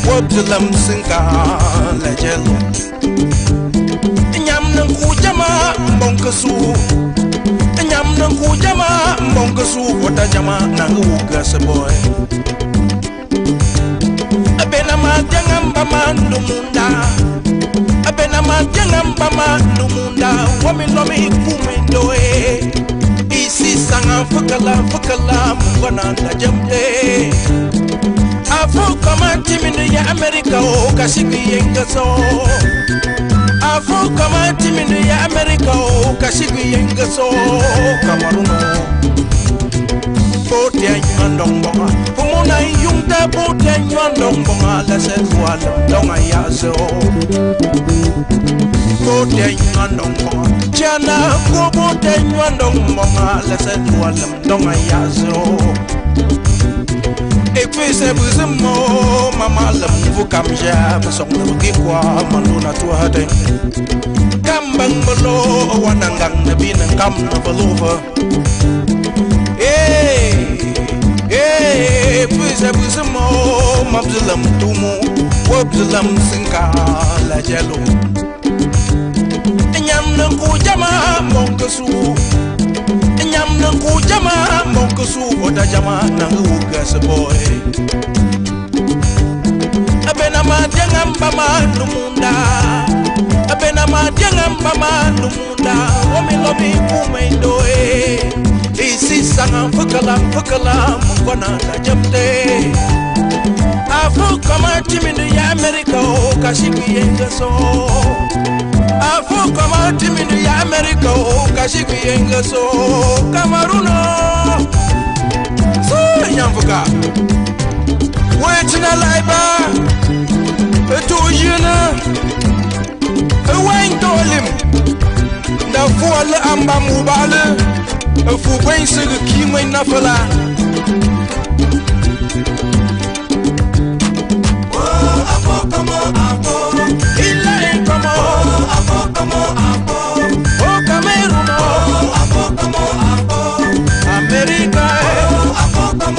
wabzelam sinka lejelo. Nyam nang kujama mbonkesu. Nyam nang kujama mbonkesu wata jama nang uga seboy. Abena matengam bamandu munda. Abena matengam bamandu munda. Wami lomi kumendoe. Isi sanga fakala mwana na jamde. Afo-a-kom timinu ya Amerika o kasiki yengaso. Afo-a-kom timinu ya Amerika o kasiki yengaso. Kamaruno bote nyandong bonga. Pumuna yungta bote nyandong bonga. La sensual donga yaso. Bote nyandong bonga. Jana ko bote nyandong bonga. La sensual donga yaso. Et puis c'est buzemo mama lem vukamja besong nugi kwa manuna tuade kambang belo wanangang nabi nang kam na balova puis c'est buzemo mabzulam tumu wabzulam sinka la jelo nyam nang ku jama monkesu nyam nang ku jama monkesu oda jama nang uga seboy. Abena madiangam bama numunda. Abena madiangam bama numunda. Wami lomi kumendoe. Isi sanga fakala mukwana na jamde. Afo-a-kom timinu ya Amerika o kasiki yengaso. Afo-a-kom timinu ya Amerika o kasiki yengaso. Kamaruno so nyamfuka wetina laiba eto yina ewain dolim da fuala amba mubale fu bain sege kimai nafala. Afo-a-kom illa enkomo Afo-a-kom o Cameroon Afo-a-kom America Afo-a-kom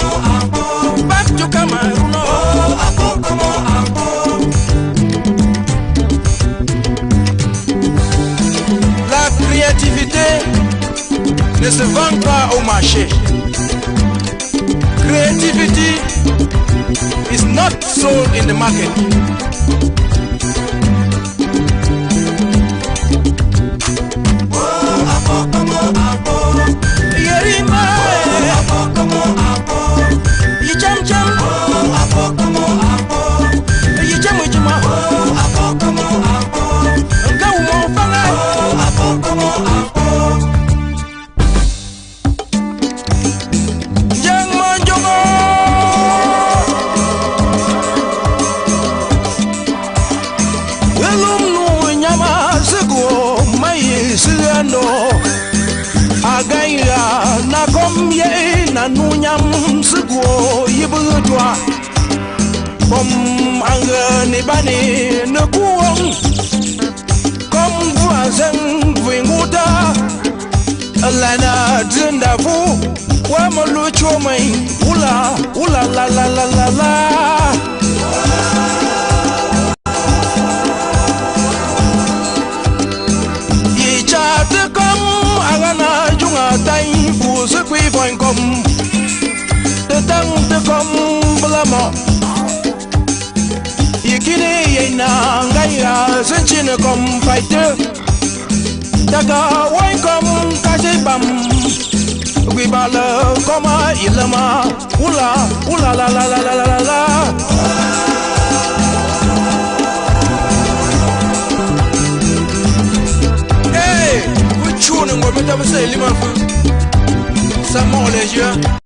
back to Cameroon Afo-a-kom La créativité ne se vend pas au marché. Creativity is not sold in the market. Yerima Afo-a-kom yicham cham Afo-a-kom yicham jima Afo-a-kom ngaw mo fanga Afo-a-kom jang mo jongo welum nu nyama sego mai sigando agaya na komye na nunyam sego yibutwa bom angane bani ne kuong kom voisin vinguta alana dzindavu wa molucho mai ula la yichate kom agana junga tai fu se kui point kom de tang de kom blamo yikine yena ngaya senchine kom fighter daga wai kom kaje bam gui bala koma ilama ula la hey, vous chounes, on va mettre ça, les mains. Ça mord les yeux.